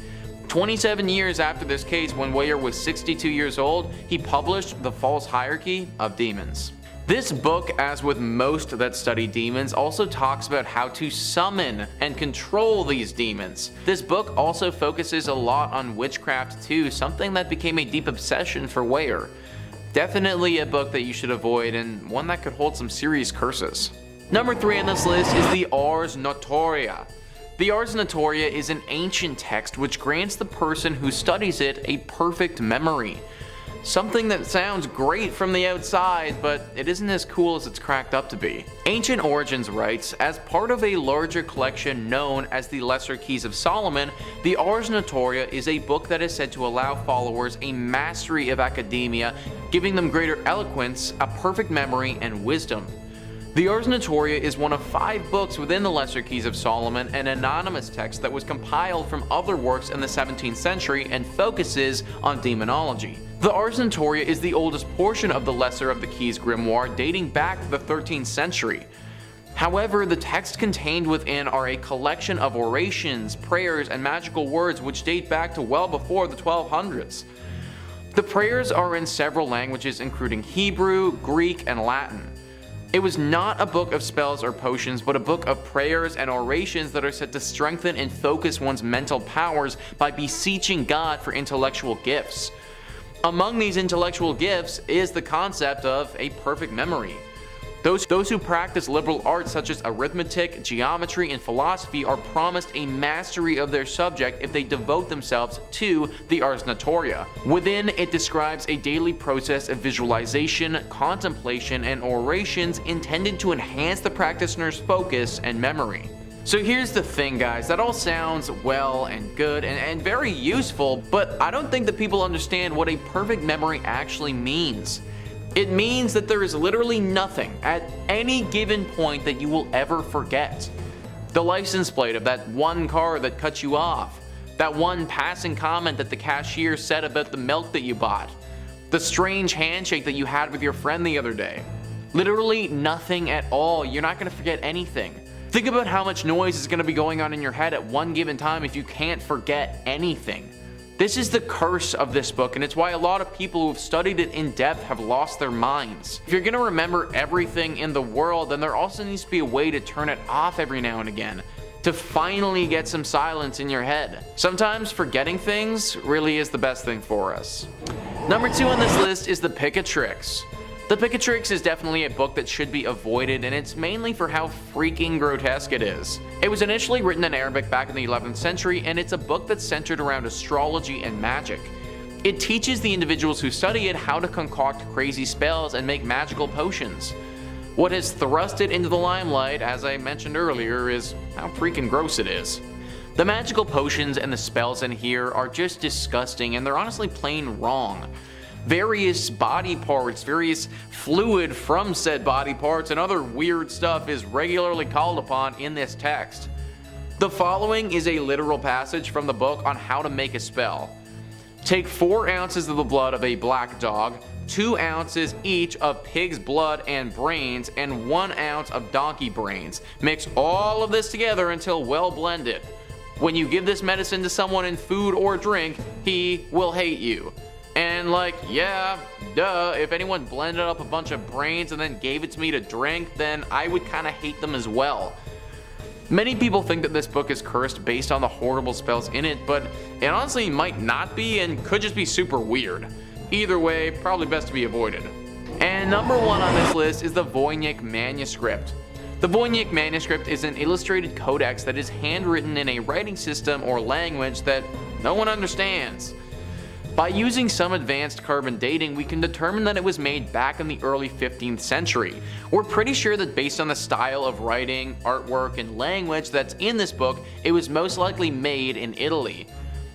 27 years after this case, when Weyer was 62 years old, he published The False Hierarchy of Demons. This book, as with most that study demons, also talks about how to summon and control these demons. This book also focuses a lot on witchcraft too, something that became a deep obsession for Weyer. Definitely a book that you should avoid, and one that could hold some serious curses. Number 3 on this list is the Ars Notoria. The Ars Notoria is an ancient text which grants the person who studies it a perfect memory. Something that sounds great from the outside, but it isn't as cool as it's cracked up to be. Ancient Origins writes, as part of a larger collection known as the Lesser Keys of Solomon, the Ars Notoria is a book that is said to allow followers a mastery of academia, giving them greater eloquence, a perfect memory, and wisdom. The Ars Notoria is one of 5 books within the Lesser Keys of Solomon, an anonymous text that was compiled from other works in the 17th century and focuses on demonology. The Ars Notoria is the oldest portion of the Lesser of the Keys grimoire, dating back to the 13th century. However, the text contained within are a collection of orations, prayers, and magical words which date back to well before the 1200s. The prayers are in several languages including Hebrew, Greek, and Latin. It was not a book of spells or potions, but a book of prayers and orations that are said to strengthen and focus one's mental powers by beseeching God for intellectual gifts. Among these intellectual gifts is the concept of a perfect memory. Those who practice liberal arts such as arithmetic, geometry, and philosophy are promised a mastery of their subject if they devote themselves to the ars notoria. Within, it describes a daily process of visualization, contemplation, and orations intended to enhance the practitioner's focus and memory. So here's the thing, guys, that all sounds well and good and very useful, but I don't think that people understand what a perfect memory actually means. It means that there is literally nothing at any given point that you will ever forget. The license plate of that one car that cut you off, that one passing comment that the cashier said about the milk that you bought, the strange handshake that you had with your friend the other day. Literally nothing at all. You're not going to forget anything. Think about how much noise is going to be going on in your head at one given time if you can't forget anything. This is the curse of this book, and it's why a lot of people who have studied it in depth have lost their minds. If you're going to remember everything in the world, then there also needs to be a way to turn it off every now and again, to finally get some silence in your head. Sometimes forgetting things really is the best thing for us. Number 2 on this list is the Picatrix. The Picatrix is definitely a book that should be avoided, and it's mainly for how freaking grotesque it is. It was initially written in Arabic back in the 11th century, and it's a book that's centered around astrology and magic. It teaches the individuals who study it how to concoct crazy spells and make magical potions. What has thrust it into the limelight, as I mentioned earlier, is how freaking gross it is. The magical potions and the spells in here are just disgusting, and they're honestly plain wrong. Various body parts, various fluid from said body parts, and other weird stuff is regularly called upon in this text. The following is a literal passage from the book on how to make a spell. Take 4 ounces of the blood of a black dog, 2 ounces each of pig's blood and brains, and 1 ounce of donkey brains. Mix all of this together until well blended. When you give this medicine to someone in food or drink, he will hate you. And like, yeah, duh, if anyone blended up a bunch of brains and then gave it to me to drink, then I would kind of hate them as well. Many people think that this book is cursed based on the horrible spells in it, but it honestly might not be and could just be super weird. Either way, probably best to be avoided. And number 1 on this list is the Voynich manuscript. The Voynich manuscript is an illustrated codex that is handwritten in a writing system or language that no one understands. By using some advanced carbon dating, we can determine that it was made back in the early 15th century. We're pretty sure that based on the style of writing, artwork, and language that's in this book, it was most likely made in Italy.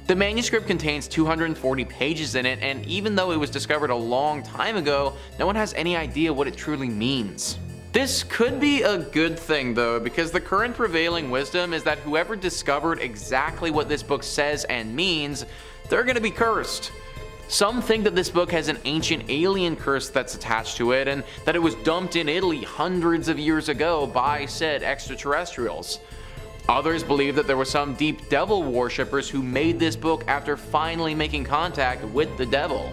The manuscript contains 240 pages in it, and even though it was discovered a long time ago, no one has any idea what it truly means. This could be a good thing though, because the current prevailing wisdom is that whoever discovered exactly what this book says and means, they're gonna be cursed. Some think that this book has an ancient alien curse that's attached to it, and that it was dumped in Italy hundreds of years ago by said extraterrestrials. Others believe that there were some deep devil worshippers who made this book after finally making contact with the devil.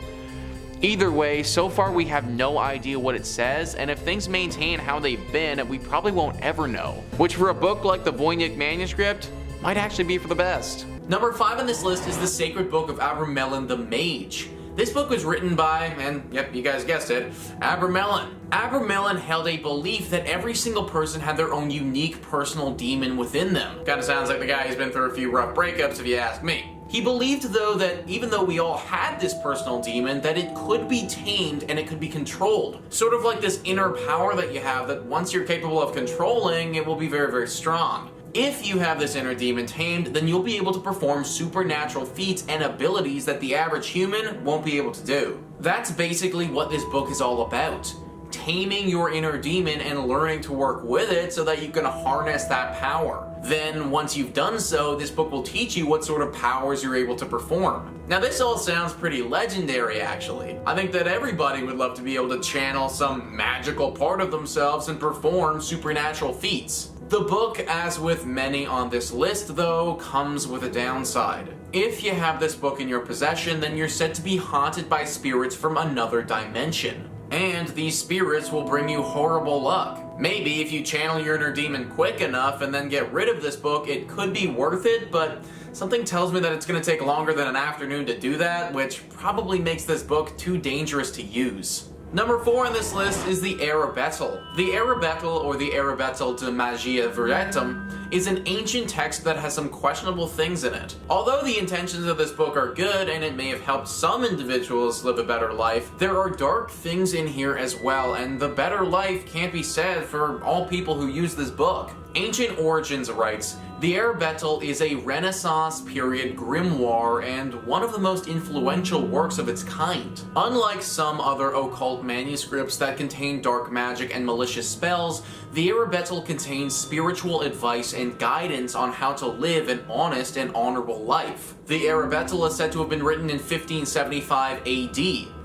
Either way, so far we have no idea what it says, and if things maintain how they've been, we probably won't ever know. Which for a book like the Voynich manuscript, might actually be for the best. Number 5 on this list is the Sacred Book of Abramelin the Mage. This book was written by, and yep, you guys guessed it, Abramelin. Abramelin held a belief that every single person had their own unique personal demon within them. Kinda sounds like the guy who's been through a few rough breakups if you ask me. He believed though that even though we all had this personal demon, that it could be tamed and it could be controlled. Sort of like this inner power that you have that once you're capable of controlling, it will be very, very strong. If you have this inner demon tamed, then you'll be able to perform supernatural feats and abilities that the average human won't be able to do. That's basically what this book is all about. Taming your inner demon and learning to work with it so that you can harness that power. Then, once you've done so, this book will teach you what sort of powers you're able to perform. Now, this all sounds pretty legendary, actually. I think that everybody would love to be able to channel some magical part of themselves and perform supernatural feats. The book, as with many on this list, though, comes with a downside. If you have this book in your possession, then you're said to be haunted by spirits from another dimension. And these spirits will bring you horrible luck. Maybe if you channel your inner demon quick enough and then get rid of this book, it could be worth it, but something tells me that it's going to take longer than an afternoon to do that, which probably makes this book too dangerous to use. Number 4 on this list is the Arabetel. The Arabetel, or the Arabetel de Magia Veretum, is an ancient text that has some questionable things in it. Although the intentions of this book are good and it may have helped some individuals live a better life, there are dark things in here as well, and the better life can't be said for all people who use this book. Ancient Origins writes, the Arabetel is a Renaissance period grimoire and one of the most influential works of its kind. Unlike some other occult manuscripts that contain dark magic and malicious spells, the Arabetel contains spiritual advice and guidance on how to live an honest and honorable life. The Arabetel is said to have been written in 1575 AD.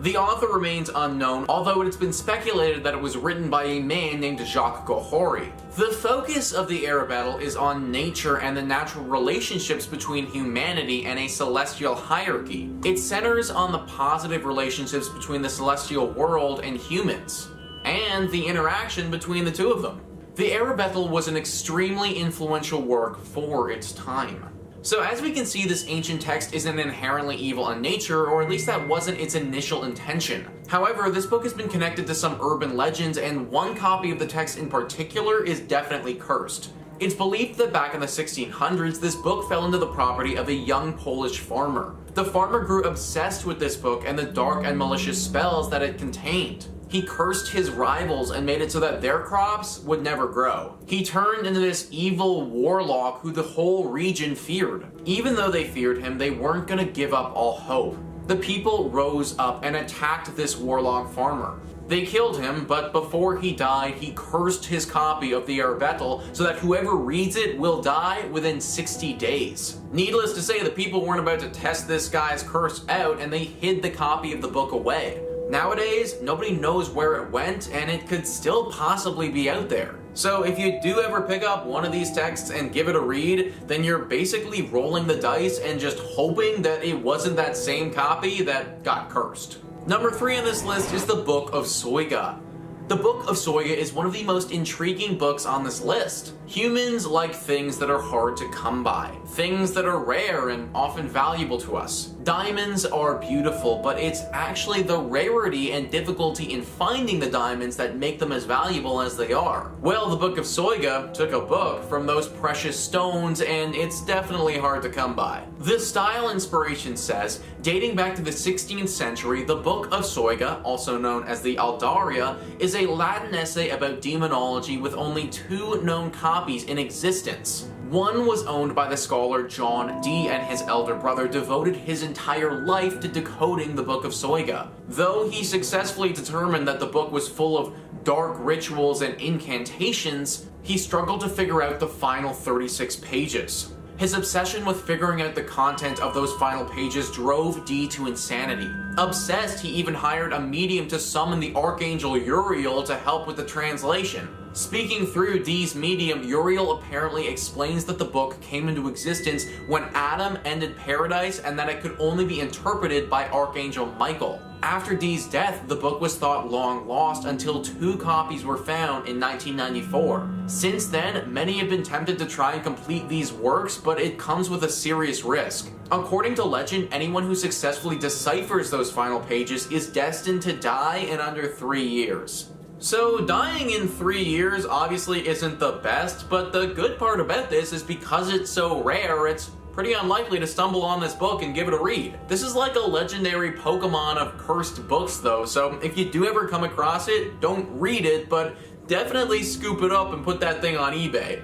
The author remains unknown, although it has been speculated that it was written by a man named Jacques Gohori. The focus of the Arabetel is on nature and the natural relationships between humanity and a celestial hierarchy. It centers on the positive relationships between the celestial world and humans, and the interaction between the two of them. The Arabetel was an extremely influential work for its time. So as we can see, this ancient text isn't inherently evil in nature, or at least that wasn't its initial intention. However, this book has been connected to some urban legends, and one copy of the text in particular is definitely cursed. It's believed that back in the 1600s, this book fell into the property of a young Polish farmer. The farmer grew obsessed with this book and the dark and malicious spells that it contained. He cursed his rivals and made it so that their crops would never grow. He turned into this evil warlock who the whole region feared. Even though they feared him, they weren't going to give up all hope. The people rose up and attacked this warlock farmer. They killed him, but before he died, he cursed his copy of the Arabetel so that whoever reads it will die within 60 days. Needless to say, the people weren't about to test this guy's curse out, and they hid the copy of the book away. Nowadays, nobody knows where it went, and it could still possibly be out there. So if you do ever pick up one of these texts and give it a read, then you're basically rolling the dice and just hoping that it wasn't that same copy that got cursed. Number 3 on this list is the Book of Soiga. The Book of Soiga is one of the most intriguing books on this list. Humans like things that are hard to come by, things that are rare and often valuable to us. Diamonds are beautiful, but it's actually the rarity and difficulty in finding the diamonds that make them as valuable as they are. Well, the Book of Soiga took a book from those precious stones, and it's definitely hard to come by. The style inspiration says, dating back to the 16th century, the Book of Soiga, also known as the Aldaria, is a Latin essay about demonology with only 2 known copies in existence. One was owned by the scholar John Dee, and his elder brother devoted his entire life to decoding the Book of Soiga. Though he successfully determined that the book was full of dark rituals and incantations, he struggled to figure out the final 36 pages. His obsession with figuring out the content of those final pages drove Dee to insanity. Obsessed, he even hired a medium to summon the archangel Uriel to help with the translation. Speaking through Dee's medium, Uriel apparently explains that the book came into existence when Adam ended paradise and that it could only be interpreted by Archangel Michael. After Dee's death, the book was thought long lost until 2 copies were found in 1994. Since then, many have been tempted to try and complete these works, but it comes with a serious risk. According to legend, anyone who successfully deciphers those final pages is destined to die in under 3 years. So dying in 3 years obviously isn't the best, but the good part about this is because it's so rare, it's pretty unlikely to stumble on this book and give it a read. This is like a legendary Pokemon of cursed books though, so if you do ever come across it, don't read it, but definitely scoop it up and put that thing on eBay.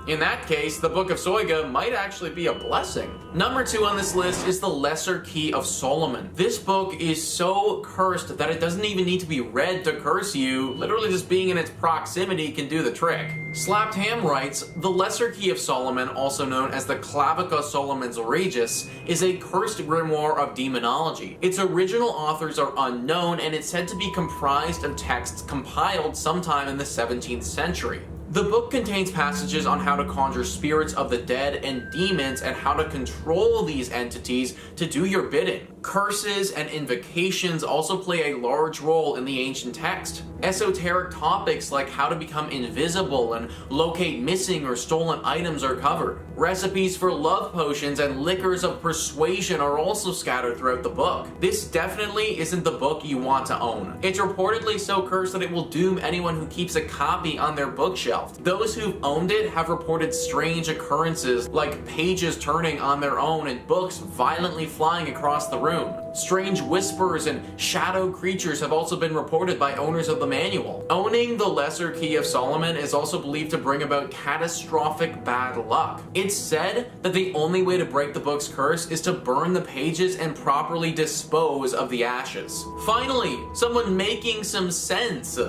In that case, the Book of Soiga might actually be a blessing. Number 2 on this list is the Lesser Key of Solomon. This book is so cursed that it doesn't even need to be read to curse you. Literally just being in its proximity can do the trick. Slapped Ham writes, the Lesser Key of Solomon, also known as the Clavica Solomon's Regis, is a cursed grimoire of demonology. Its original authors are unknown, and it's said to be comprised of texts compiled sometime in the 17th century. The book contains passages on how to conjure spirits of the dead and demons and how to control these entities to do your bidding. Curses and invocations also play a large role in the ancient text. Esoteric topics like how to become invisible and locate missing or stolen items are covered. Recipes for love potions and liquors of persuasion are also scattered throughout the book. This definitely isn't the book you want to own. It's reportedly so cursed that it will doom anyone who keeps a copy on their bookshelf. Those who've owned it have reported strange occurrences like pages turning on their own and books violently flying across the room. Strange whispers and shadow creatures have also been reported by owners of the manual. Owning the Lesser Key of Solomon is also believed to bring about catastrophic bad luck. It's said that the only way to break the book's curse is to burn the pages and properly dispose of the ashes. Finally, someone making some sense.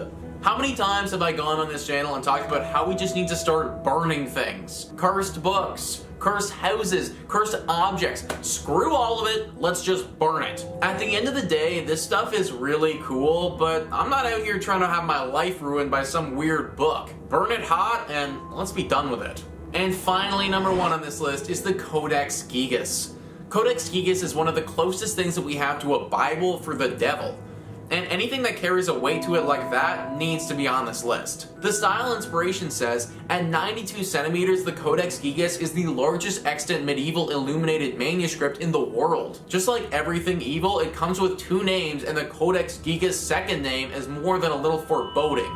How many times have I gone on this channel and talked about how we just need to start burning things? Cursed books, cursed houses, cursed objects. Screw all of it, let's just burn it. At the end of the day, this stuff is really cool, but I'm not out here trying to have my life ruined by some weird book. Burn it hot and let's be done with it. And finally, number 1 on this list is the Codex Gigas. Codex Gigas is one of the closest things that we have to a Bible for the devil. And anything that carries a weight to it like that needs to be on this list. The style inspiration says, at 92 centimeters, the Codex Gigas is the largest extant medieval illuminated manuscript in the world. Just like everything evil, it comes with 2 names, and the Codex Gigas' second name is more than a little foreboding: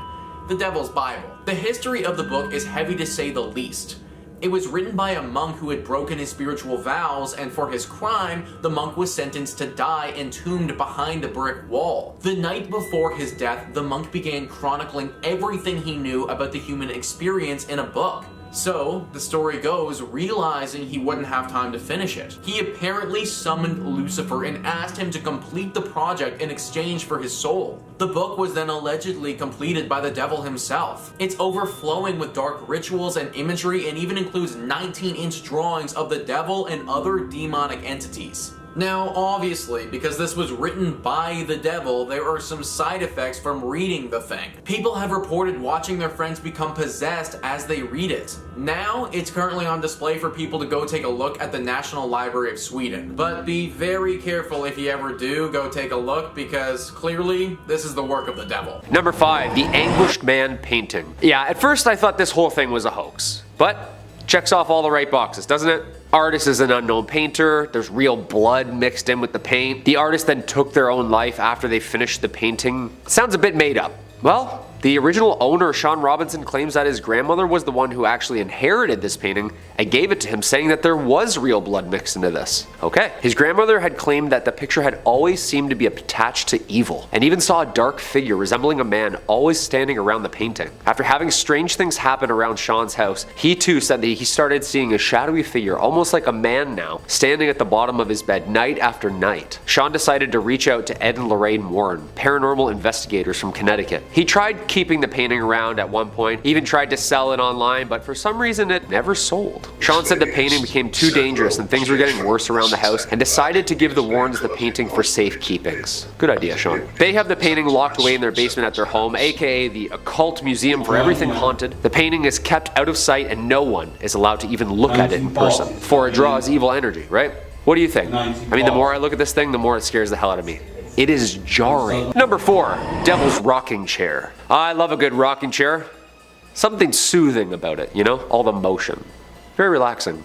the Devil's Bible. The history of the book is heavy to say the least. It was written by a monk who had broken his spiritual vows, and for his crime, the monk was sentenced to die entombed behind a brick wall. The night before his death, the monk began chronicling everything he knew about the human experience in a book. So, the story goes, realizing he wouldn't have time to finish it, he apparently summoned Lucifer and asked him to complete the project in exchange for his soul. The book was then allegedly completed by the devil himself. It's overflowing with dark rituals and imagery, and even includes 19-inch drawings of the devil and other demonic entities. Now, obviously, because this was written by the devil, there are some side effects from reading the thing. People have reported watching their friends become possessed as they read it. Now, it's currently on display for people to go take a look at the National Library of Sweden. But be very careful if you ever do go take a look, because clearly, this is the work of the devil. Number 5, the Anguished Man painting. Yeah, at first I thought this whole thing was a hoax, but checks off all the right boxes, doesn't it? Artist is an unknown painter, there's real blood mixed in with the paint. The artist then took their own life after they finished the painting. Sounds a bit made up. Well, the original owner, Sean Robinson, claims that his grandmother was the one who actually inherited this painting and gave it to him, saying that there was real blood mixed into this. Okay. His grandmother had claimed that the picture had always seemed to be attached to evil, and even saw a dark figure resembling a man always standing around the painting. After having strange things happen around Sean's house, he too said that he started seeing a shadowy figure, almost like a man now, standing at the bottom of his bed night after night. Sean decided to reach out to Ed and Lorraine Warren, paranormal investigators from Connecticut. He tried keeping the painting around at one point, even tried to sell it online, but for some reason it never sold. Sean said the painting became too dangerous and things were getting worse around the house, and decided to give the Warrens the painting for safekeepings. Good idea, Sean. They have the painting locked away in their basement at their home, aka the occult museum for everything haunted. The painting is kept out of sight and no one is allowed to even look at it in person, for it draws evil energy, right? What do you think? I mean, the more I look at this thing, the more it scares the hell out of me. It is jarring. Number 4, Devil's Rocking Chair. I love a good rocking chair. Something soothing about it, you know? All the motion. Very relaxing.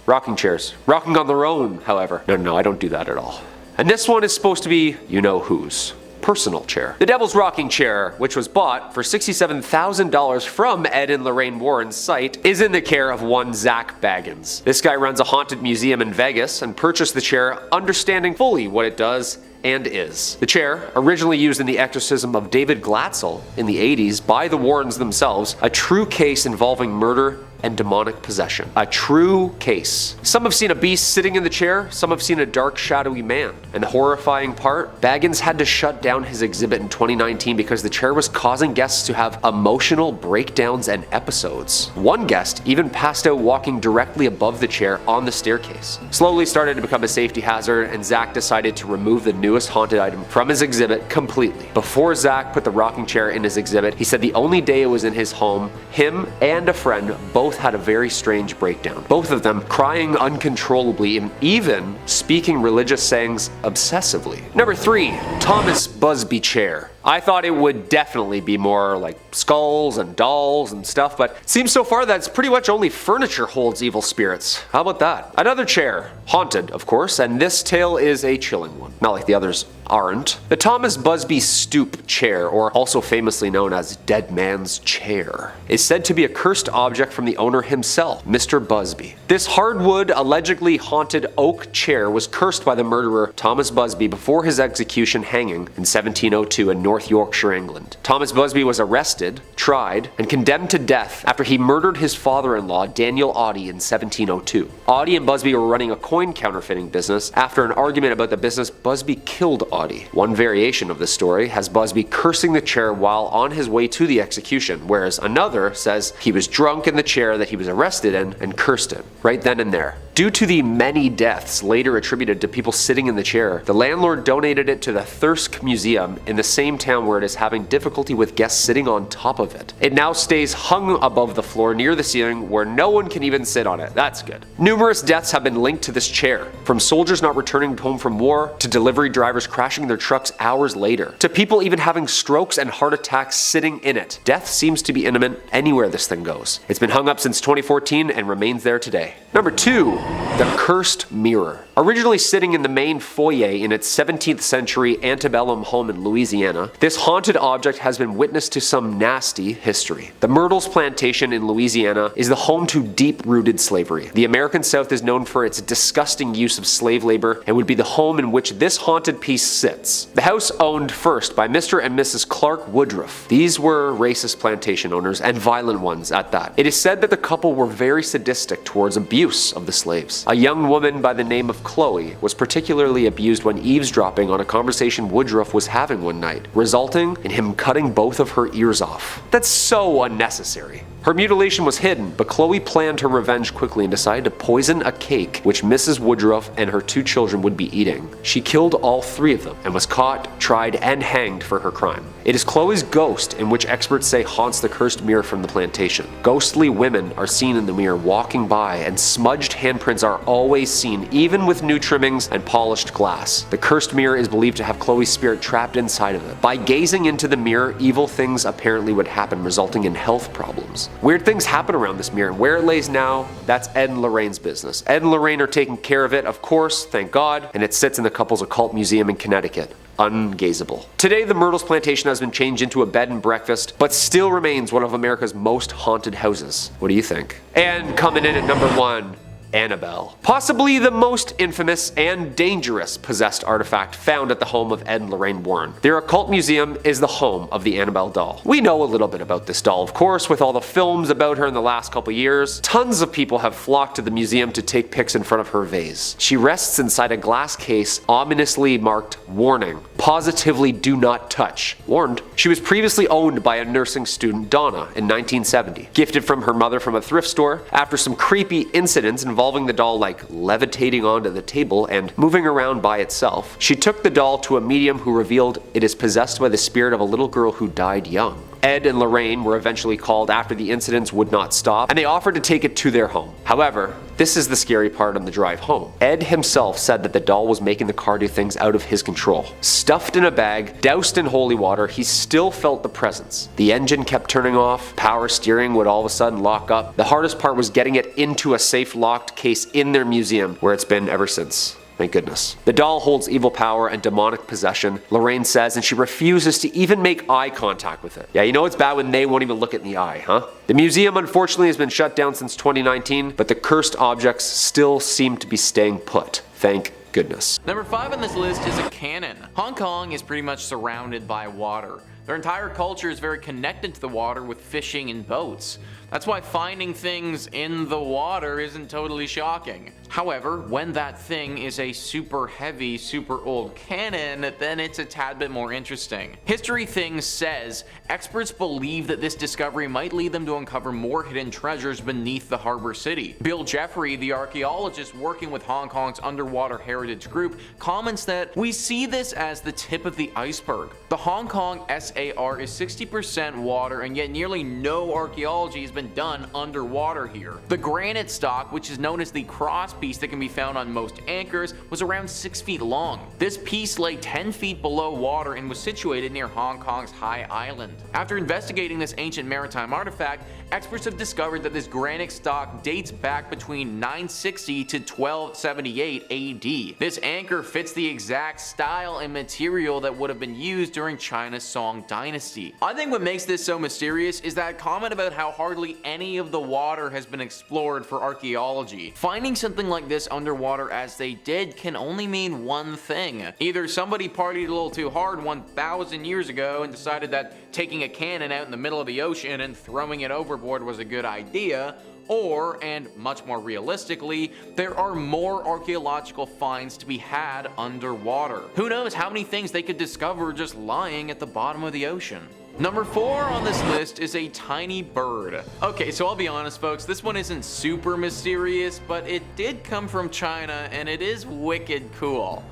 Rocking chairs. Rocking on their own, however. No, I don't do that at all. And this one is supposed to be you-know-whose personal chair. The Devil's Rocking Chair, which was bought for $67,000 from Ed and Lorraine Warren's site, is in the care of one Zach Baggins. This guy runs a haunted museum in Vegas and purchased the chair understanding fully what it does and is. The chair, originally used in the exorcism of David Glatzel in the 80s by the Warrens themselves, a true case involving murder and demonic possession. A true case. Some have seen a beast sitting in the chair, some have seen a dark, shadowy man. And the horrifying part, Baggins had to shut down his exhibit in 2019 because the chair was causing guests to have emotional breakdowns and episodes. One guest even passed out walking directly above the chair on the staircase. Slowly started to become a safety hazard, and Zach decided to remove the newest haunted item from his exhibit completely. Before Zach put the rocking chair in his exhibit, he said the only day it was in his home, him and a friend both had a very strange breakdown. Both of them crying uncontrollably and even speaking religious sayings obsessively. Number 3, Thomas Busby chair. I thought it would definitely be more like skulls and dolls and stuff, but it seems so far that it's pretty much only furniture holds evil spirits. How about that? Another chair. Haunted, of course, and this tale is a chilling one. Not like the others aren't. The Thomas Busby stoop chair, or also famously known as Dead Man's Chair, is said to be a cursed object from the owner himself, Mr. Busby. This hardwood, allegedly haunted oak chair was cursed by the murderer Thomas Busby before his execution hanging in 1702 in North Yorkshire, England. Thomas Busby was arrested, tried, and condemned to death after he murdered his father-in-law, Daniel Audie, in 1702. Audie and Busby were running a coin counterfeiting business. After an argument about the business, Busby killed Audie. One variation of the story has Busby cursing the chair while on his way to the execution, whereas another says he was drunk in the chair that he was arrested in and cursed it, right then and there. Due to the many deaths later attributed to people sitting in the chair, the landlord donated it to the Thirsk Museum in the same town where it is having difficulty with guests sitting on top of it. It now stays hung above the floor near the ceiling where no one can even sit on it. That's good. Numerous deaths have been linked to this chair, from soldiers not returning home from war, to delivery drivers crashing their trucks hours later, to people even having strokes and heart attacks sitting in it. Death seems to be imminent anywhere this thing goes. It's been hung up since 2014 and remains there today. Number 2. The Cursed Mirror. Originally sitting in the main foyer in its 17th century antebellum home in Louisiana, this haunted object has been witness to some nasty history. The Myrtles Plantation in Louisiana is the home to deep-rooted slavery. The American South is known for its disgusting use of slave labor and would be the home in which this haunted piece sits. The house owned first by Mr. and Mrs. Clark Woodruff. These were racist plantation owners, and violent ones at that. It is said that the couple were very sadistic towards abuse of the slaves. A young woman by the name of Chloe was particularly abused when eavesdropping on a conversation Woodruff was having one night, resulting in him cutting both of her ears off. That's so unnecessary. Her mutilation was hidden, but Chloe planned her revenge quickly and decided to poison a cake which Mrs. Woodruff and her 2 children would be eating. She killed all 3 of them and was caught, tried, and hanged for her crime. It is Chloe's ghost in which experts say haunts the cursed mirror from the plantation. Ghostly women are seen in the mirror walking by, and smudged handprints are always seen, even with new trimmings and polished glass. The cursed mirror is believed to have Chloe's spirit trapped inside of it. By gazing into the mirror, evil things apparently would happen, resulting in health problems. Weird things happen around this mirror, and where it lays now, that's Ed and Lorraine's business. Ed and Lorraine are taking care of it, of course, thank God, and it sits in the couple's occult museum in Connecticut. Ungazable. Today, the Myrtles Plantation has been changed into a bed and breakfast, but still remains one of America's most haunted houses. What do you think? And coming in at number 1, Annabelle. Possibly the most infamous and dangerous possessed artifact found at the home of Ed and Lorraine Warren. Their occult museum is the home of the Annabelle doll. We know a little bit about this doll, of course, with all the films about her in the last couple years. Tons of people have flocked to the museum to take pics in front of her vase. She rests inside a glass case ominously marked "Warning. Positively do not touch." Warned. She was previously owned by a nursing student, Donna, in 1970. Gifted from her mother from a thrift store. After some creepy incidents involving the doll like levitating onto the table and moving around by itself, she took the doll to a medium who revealed it is possessed by the spirit of a little girl who died young. Ed and Lorraine were eventually called after the incidents would not stop, and they offered to take it to their home. However, this is the scary part on the drive home. Ed himself said that the doll was making the car do things out of his control. Stuffed in a bag, doused in holy water, he still felt the presence. The engine kept turning off, power steering would all of a sudden lock up. The hardest part was getting it into a safe locked case in their museum, where it's been ever since. Thank goodness. The doll holds evil power and demonic possession, Lorraine says, and she refuses to even make eye contact with it. Yeah, you know it's bad when they won't even look it in the eye, huh? The museum unfortunately has been shut down since 2019, but the cursed objects still seem to be staying put. Thank goodness. Number 5 on this list is a cannon. Hong Kong is pretty much surrounded by water. Their entire culture is very connected to the water with fishing and boats. That's why finding things in the water isn't totally shocking. However, when that thing is a super heavy, super old cannon, then it's a tad bit more interesting. History Things says experts believe that this discovery might lead them to uncover more hidden treasures beneath the harbor city. Bill Jeffrey, the archaeologist working with Hong Kong's Underwater Heritage Group, comments that we see this as the tip of the iceberg. The Hong Kong SAR is 60% water, and yet nearly no archaeology has been done underwater here. The granite stock, which is known as the cross piece that can be found on most anchors, was around 6 feet long. This piece lay 10 feet below water and was situated near Hong Kong's High Island. After investigating this ancient maritime artifact, experts have discovered that this granite stock dates back between 960 to 1278 AD. This anchor fits the exact style and material that would have been used during China's Song Dynasty. I think what makes this so mysterious is that comment about how hardly any of the water has been explored for archaeology. Finding something like this underwater as they did can only mean one thing. Either somebody partied a little too hard 1,000 years ago and decided that taking a cannon out in the middle of the ocean and throwing it overboard was a good idea, or, and much more realistically, there are more archaeological finds to be had underwater. Who knows how many things they could discover just lying at the bottom of the ocean. Number 4 on this list is a tiny bird. Okay, so I'll be honest folks, this one isn't super mysterious, but it did come from China and it is wicked cool.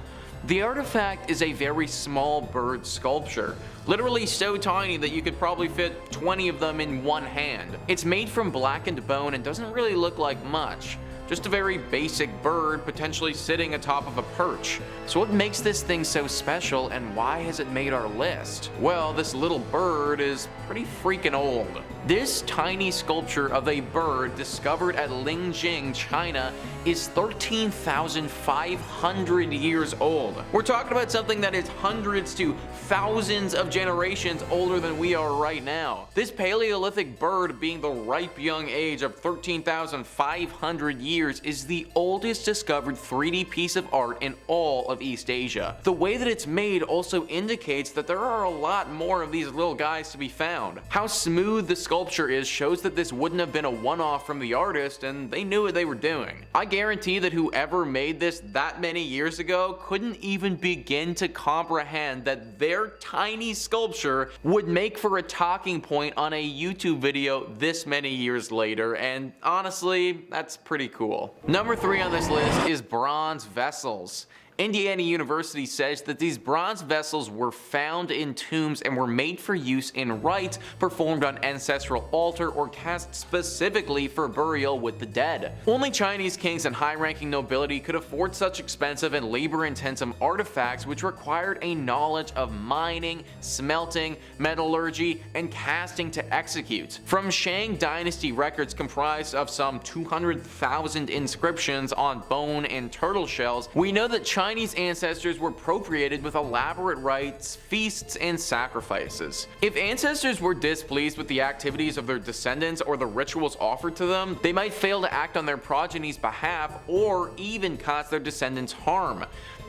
The artifact is a very small bird sculpture, literally so tiny that you could probably fit 20 of them in one hand. It's made from blackened bone and doesn't really look like much. Just a very basic bird potentially sitting atop of a perch. So what makes this thing so special and why has it made our list? Well, this little bird is pretty freaking old. This tiny sculpture of a bird discovered at Lingjing, China is 13,500 years old. We're talking about something that is hundreds to thousands of generations older than we are right now. This Paleolithic bird, being the ripe young age of 13,500 years, is the oldest discovered 3D piece of art in all of East Asia. The way that it's made also indicates that there are a lot more of these little guys to be found. How smooth the sculpture is shows that this wouldn't have been a one-off from the artist and they knew what they were doing. I guarantee that whoever made this that many years ago couldn't even begin to comprehend that their tiny sculpture would make for a talking point on a YouTube video this many years later, and honestly, that's pretty cool. Number 3 on this list is bronze vessels. Indiana University says that these bronze vessels were found in tombs and were made for use in rites performed on ancestral altar or cast specifically for burial with the dead. Only Chinese kings and high-ranking nobility could afford such expensive and labor-intensive artifacts which required a knowledge of mining, smelting, metallurgy, and casting to execute. From Shang Dynasty records comprised of some 200,000 inscriptions on bone and turtle shells, we know that Chinese ancestors were procreated with elaborate rites, feasts, and sacrifices. If ancestors were displeased with the activities of their descendants or the rituals offered to them, they might fail to act on their progeny's behalf or even cause their descendants harm.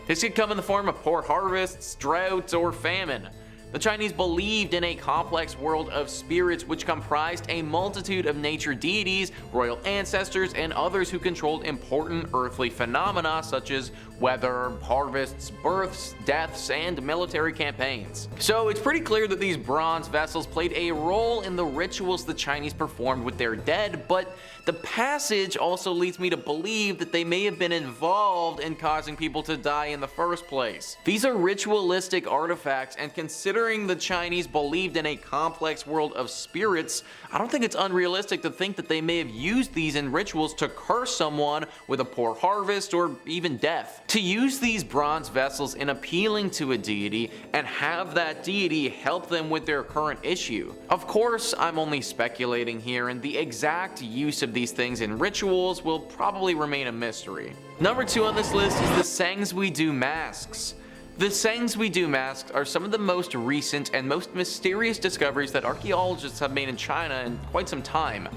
This could come in the form of poor harvests, droughts, or famine. The Chinese believed in a complex world of spirits which comprised a multitude of nature deities, royal ancestors, and others who controlled important earthly phenomena such as weather, harvests, births, deaths, and military campaigns. So it's pretty clear that these bronze vessels played a role in the rituals the Chinese performed with their dead, but the passage also leads me to believe that they may have been involved in causing people to die in the first place. These are ritualistic artifacts, and considering the Chinese believed in a complex world of spirits, I don't think it's unrealistic to think that they may have used these in rituals to curse someone with a poor harvest or even death. To use these bronze vessels in appealing to a deity and have that deity help them with their current issue. Of course, I'm only speculating here, and the exact use of these things in rituals will probably remain a mystery. Number 2 on this list is the Sangsuidu masks. The Sangsuidu masks are some of the most recent and most mysterious discoveries that archaeologists have made in China in quite some time.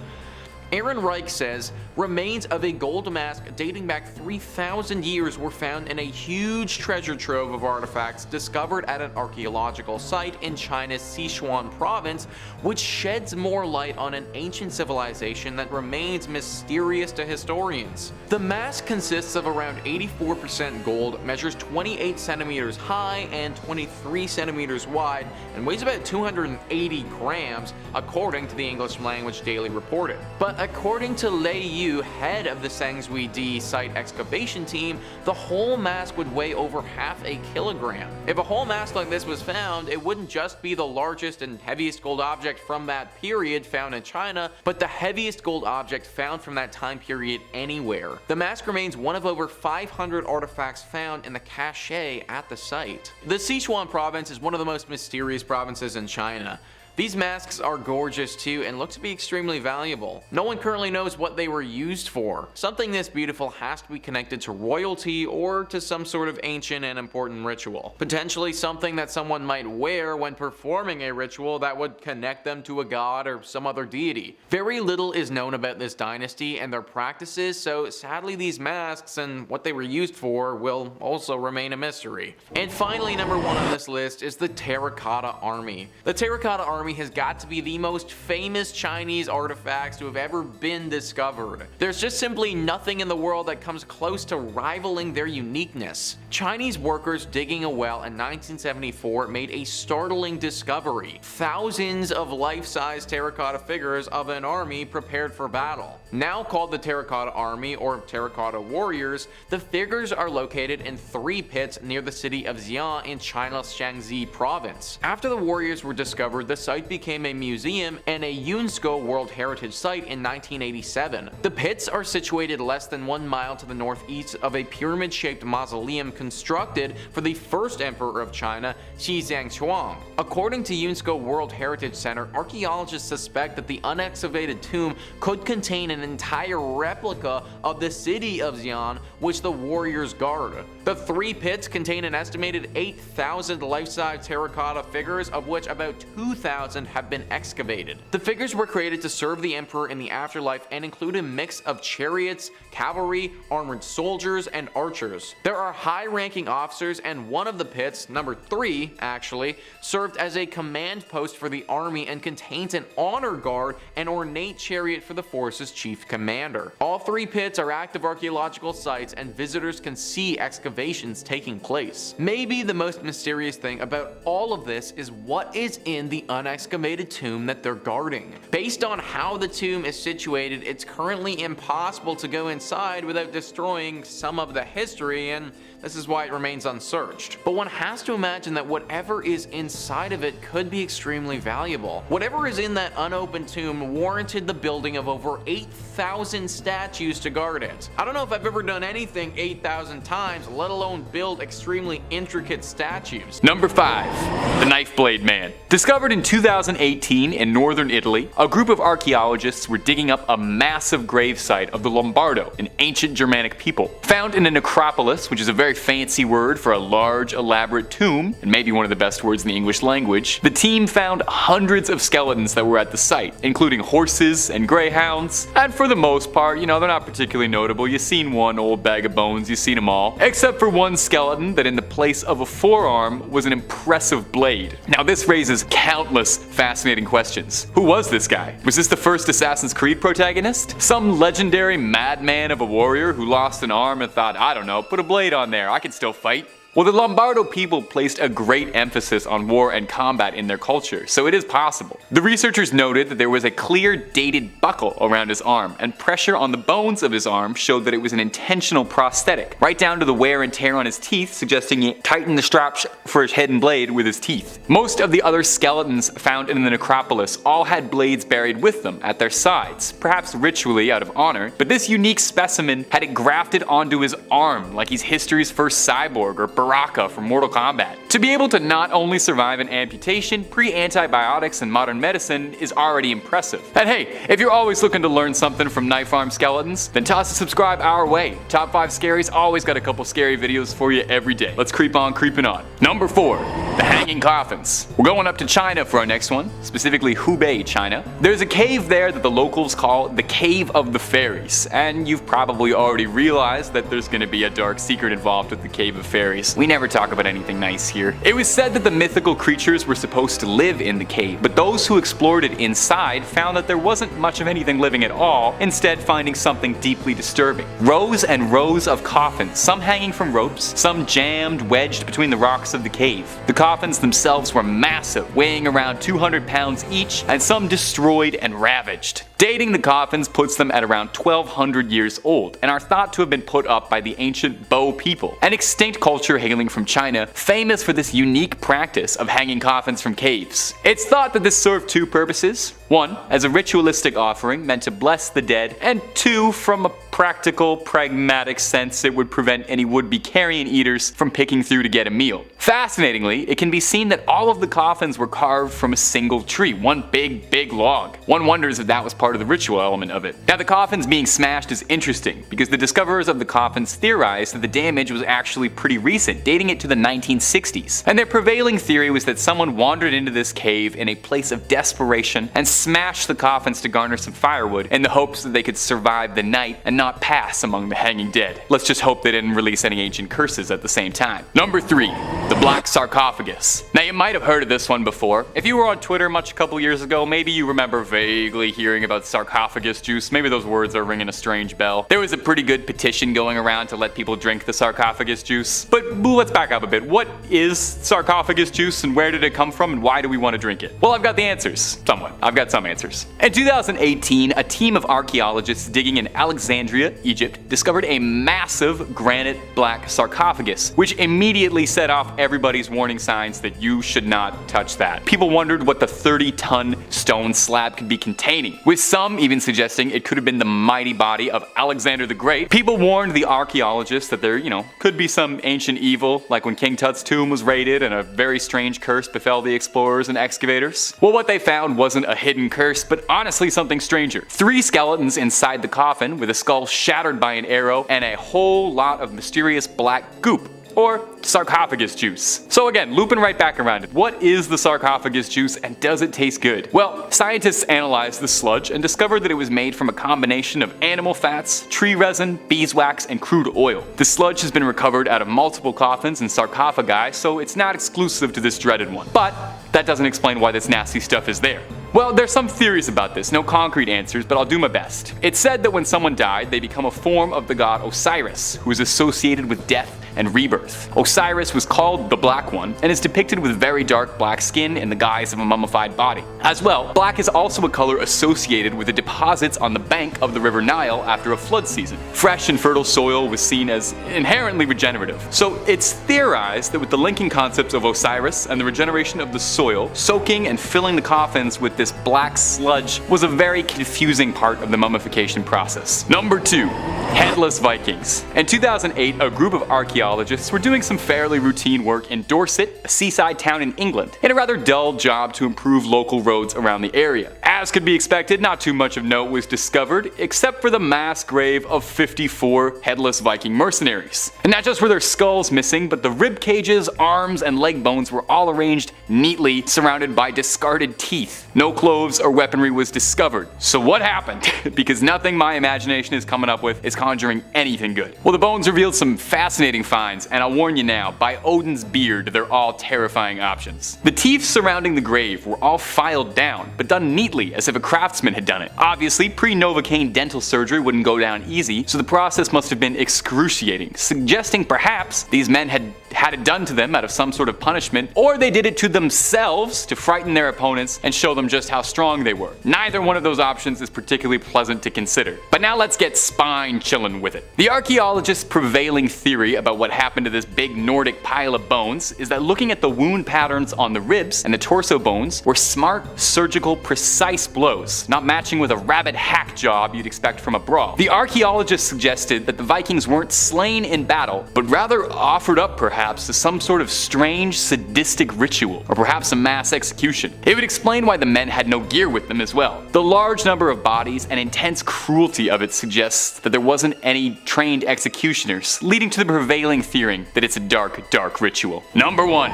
Aaron Reich says, remains of a gold mask dating back 3,000 years were found in a huge treasure trove of artifacts discovered at an archaeological site in China's Sichuan province, which sheds more light on an ancient civilization that remains mysterious to historians. The mask consists of around 84% gold, measures 28 centimeters high and 23 centimeters wide, and weighs about 280 grams, according to the English Language Daily reported. But according to Lei Yu, head of the Sangzui D site excavation team, the whole mask would weigh over half a kilogram. If a whole mask like this was found, it wouldn't just be the largest and heaviest gold object from that period found in China, but the heaviest gold object found from that time period anywhere. The mask remains one of over 500 artifacts found in the cache at the site. The Sichuan province is one of the most mysterious provinces in China. These masks are gorgeous too and look to be extremely valuable. No one currently knows what they were used for. Something this beautiful has to be connected to royalty or to some sort of ancient and important ritual. Potentially something that someone might wear when performing a ritual that would connect them to a god or some other deity. Very little is known about this dynasty and their practices, so sadly these masks and what they were used for will also remain a mystery. And finally, number 1 on this list is the Terracotta Army. The Terracotta Army has got to be the most famous Chinese artifacts to have ever been discovered. There's just simply nothing in the world that comes close to rivaling their uniqueness. Chinese workers digging a well in 1974 made a startling discovery: thousands of life-size terracotta figures of an army prepared for battle. Now called the Terracotta Army or Terracotta Warriors, the figures are located in 3 pits near the city of Xi'an in China's Shaanxi province. After the warriors were discovered, the site became a museum and a UNESCO World Heritage Site in 1987. The pits are situated less than 1 mile to the northeast of a pyramid-shaped mausoleum constructed for the first emperor of China, Xi Zhangquang. According to UNESCO World Heritage Center, archaeologists suspect that the unexcavated tomb could contain an entire replica of the city of Xi'an, which the warriors guard. The 3 pits contain an estimated 8,000 life-size terracotta figures, of which about 2,000 have been excavated. The figures were created to serve the emperor in the afterlife and include a mix of chariots, cavalry, armored soldiers, and archers. There are high-ranking officers, and one of the pits, number 3 actually, served as a command post for the army and contains an honor guard and ornate chariot for the force's chief commander. All 3 pits are active archaeological sites and visitors can see excavations taking place. Maybe the most mysterious thing about all of this is what is in the unexcavated tomb that they're guarding. Based on how the tomb is situated, it's currently impossible to go inside without destroying some of the history, and this is why it remains unsearched. But one has to imagine that whatever is inside of it could be extremely valuable. Whatever is in that unopened tomb warranted the building of over 8,000 statues to guard it. I don't know if I've ever done anything 8,000 times, let alone build extremely intricate statues. Number 5. The Knife Blade Man. Discovered in 2018 in northern Italy, a group of archaeologists were digging up a massive gravesite of the Lombardo, an ancient Germanic people. Found in a necropolis, which is a very fancy word for a large, elaborate tomb, and maybe one of the best words in the English language, the team found hundreds of skeletons that were at the site, including horses and greyhounds, and for the most part, they're not particularly notable. You've seen one old bag of bones, you've seen them all, except for one skeleton that in the place of a forearm was an impressive blade. Now this raises countless fascinating questions. Who was this guy? Was this the first Assassin's Creed protagonist? Some legendary madman of a warrior who lost an arm and thought, I don't know, put a blade on there, I can still fight? Well, the Lombardo people placed a great emphasis on war and combat in their culture, so it is possible. The researchers noted that there was a clear dated buckle around his arm, and pressure on the bones of his arm showed that it was an intentional prosthetic, right down to the wear and tear on his teeth, suggesting he tightened the straps for his hidden blade with his teeth. Most of the other skeletons found in the necropolis all had blades buried with them at their sides, perhaps ritually out of honor, but this unique specimen had it grafted onto his arm like he's history's first cyborg or Baraka from Mortal Kombat. To be able to not only survive an amputation, pre-antibiotics and modern medicine is already impressive. And hey, if you're always looking to learn something from knife arm skeletons, then toss a subscribe our way. Top 5 Scaries always got a couple scary videos for you every day. Let's keep on creeping on. Number 4. the hanging coffins. We're going up to China for our next one, specifically Hubei, China. There's a cave there that the locals call the Cave of the Fairies, and you've probably already realized that there's gonna be a dark secret involved with the Cave of Fairies. We never talk about anything nice here. It was said that the mythical creatures were supposed to live in the cave, but those who explored it inside found that there wasn't much of anything living at all, instead finding something deeply disturbing. Rows and rows of coffins, some hanging from ropes, some jammed, wedged between the rocks of the cave. The coffins themselves were massive, weighing around 200 pounds each, and some destroyed and ravaged. Dating the coffins puts them at around 1200 years old, and are thought to have been put up by the ancient Bo people, an extinct culture hailing from China, famous for this unique practice of hanging coffins from caves. It's thought that this served two purposes. One, as a ritualistic offering meant to bless the dead, and two, from a practical, pragmatic sense, it would prevent any would-be carrion eaters from picking through to get a meal. Fascinatingly, it can be seen that all of the coffins were carved from a single tree, one big log. One wonders if that was part of the ritual element of it. Now, the coffins being smashed is interesting, because the discoverers of the coffins theorized that the damage was actually pretty recent, dating it to the 1960s. And their prevailing theory was that someone wandered into this cave in a place of desperation and smashed the coffins to garner some firewood in the hopes that they could survive the night and not pass among the hanging dead. Let's just hope they didn't release any ancient curses at the same time. Number 3. The Black Sarcophagus. Now, you might have heard of this one before. If you were on Twitter much a couple years ago, maybe you remember vaguely hearing about sarcophagus juice. Maybe those words are ringing a strange bell. There was a pretty good petition going around to let people drink the sarcophagus juice. But let's back up a bit. What is sarcophagus juice, and where did it come from, and why do we want to drink it? Well, I've got the answers. Somewhat. I've got some answers. In 2018, a team of archaeologists digging in Alexandria, Egypt, discovered a massive granite black sarcophagus, which immediately set off everybody's warning signs that you should not touch that. People wondered what the 30-ton stone slab could be containing, with some even suggesting it could have been the mighty body of Alexander the Great. People warned the archaeologists that there, could be some ancient evil, like when King Tut's tomb was raided and a very strange curse befell the explorers and excavators. Well, what they found wasn't a hidden curse, but honestly something stranger. 3 skeletons inside the coffin, with a skull shattered by an arrow, and a whole lot of mysterious black goop, or sarcophagus juice. So again, looping right back around it. What is the sarcophagus juice, and does it taste good? Well, scientists analyzed the sludge and discovered that it was made from a combination of animal fats, tree resin, beeswax, and crude oil. The sludge has been recovered out of multiple coffins and sarcophagi, so it's not exclusive to this dreaded one. But that doesn't explain why this nasty stuff is there. Well, there's some theories about this, no concrete answers, but I'll do my best. It's said that when someone died, they become a form of the god Osiris, who is associated with death and rebirth. Osiris was called the Black One, and is depicted with very dark black skin in the guise of a mummified body. As well, black is also a color associated with the deposits on the bank of the River Nile after a flood season. Fresh and fertile soil was seen as inherently regenerative. So it's theorized that with the linking concepts of Osiris and the regeneration of the soil, soaking and filling the coffins with this black sludge was a very confusing part of the mummification process. Number 2. Headless Vikings. In 2008, a group of archaeologists were doing some fairly routine work in Dorset, a seaside town in England, in a rather dull job to improve local roads around the area. As could be expected, not too much of note was discovered, except for the mass grave of 54 headless Viking mercenaries. And not just were their skulls missing, but the rib cages, arms, and leg bones were all arranged neatly, surrounded by discarded teeth. No clothes or weaponry was discovered. So what happened? Because nothing my imagination is coming up with is conjuring anything good. Well, the bones revealed some fascinating finds, and I'll warn you now, by Odin's beard, they're all terrifying options. The teeth surrounding the grave were all filed down, but done neatly as if a craftsman had done it. Obviously, pre-Novocaine dental surgery wouldn't go down easy, so the process must have been excruciating, suggesting perhaps these men had it done to them out of some sort of punishment, or they did it to themselves to frighten their opponents and show them just how strong they were. Neither one of those options is particularly pleasant to consider. But now let's get spine-chilling with it. The archaeologists' prevailing theory about what happened to this big Nordic pile of bones is that looking at the wound patterns on the ribs and the torso bones were smart, surgical, precise blows, not matching with a rabid hack job you'd expect from a brawl. The archaeologists suggested that the Vikings weren't slain in battle, but rather offered up perhaps to some sort of strange, sadistic ritual, or perhaps a mass execution. It would explain why the men had no gear with them as well. The large number of bodies and intense cruelty of it suggests that there wasn't any trained executioners, leading to the prevailing theory that it's a dark, dark ritual. Number 1.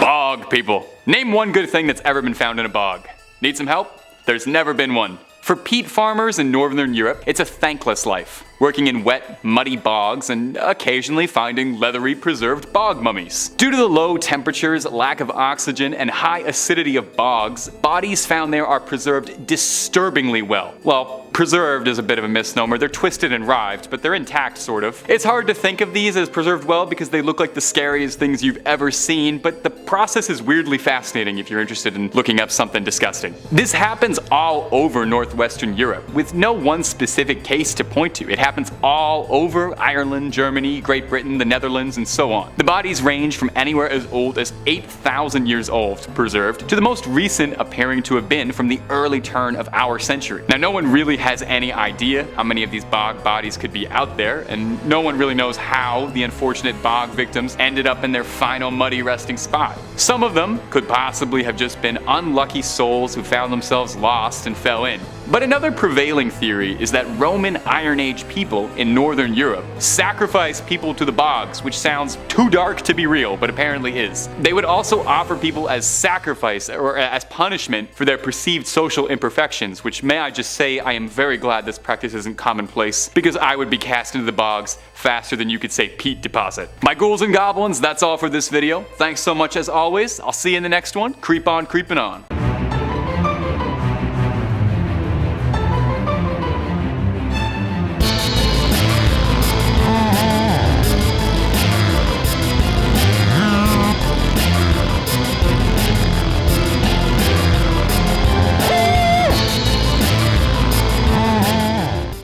Bog, people. Name one good thing that's ever been found in a bog. Need some help? There's never been one. For peat farmers in northern Europe, it's a thankless life, working in wet, muddy bogs and occasionally finding leathery preserved bog mummies. Due to the low temperatures, lack of oxygen, and high acidity of bogs, bodies found there are preserved disturbingly well. Well, preserved is a bit of a misnomer. They're twisted and rived, but they're intact, sort of. It's hard to think of these as preserved well because they look like the scariest things you've ever seen, but the process is weirdly fascinating if you're interested in looking up something disgusting. This happens all over northwestern Europe, with no one specific case to point to. It happens all over Ireland, Germany, Great Britain, the Netherlands, and so on. The bodies range from anywhere as old as 8,000 years old, preserved, to the most recent appearing to have been from the early turn of our century. Now, no one really has any idea how many of these bog bodies could be out there, and no one really knows how the unfortunate bog victims ended up in their final muddy resting spot. Some of them could possibly have just been unlucky souls who found themselves lost and fell in. But another prevailing theory is that Roman Iron Age people in northern Europe sacrificed people to the bogs, which sounds too dark to be real, but apparently is. They would also offer people as sacrifice or as punishment for their perceived social imperfections, which, may I just say, I am very glad this practice isn't commonplace, because I would be cast into the bogs faster than you could say peat deposit. My ghouls and goblins, that's all for this video. Thanks so much as always. I'll see you in the next one. Creep on creeping on.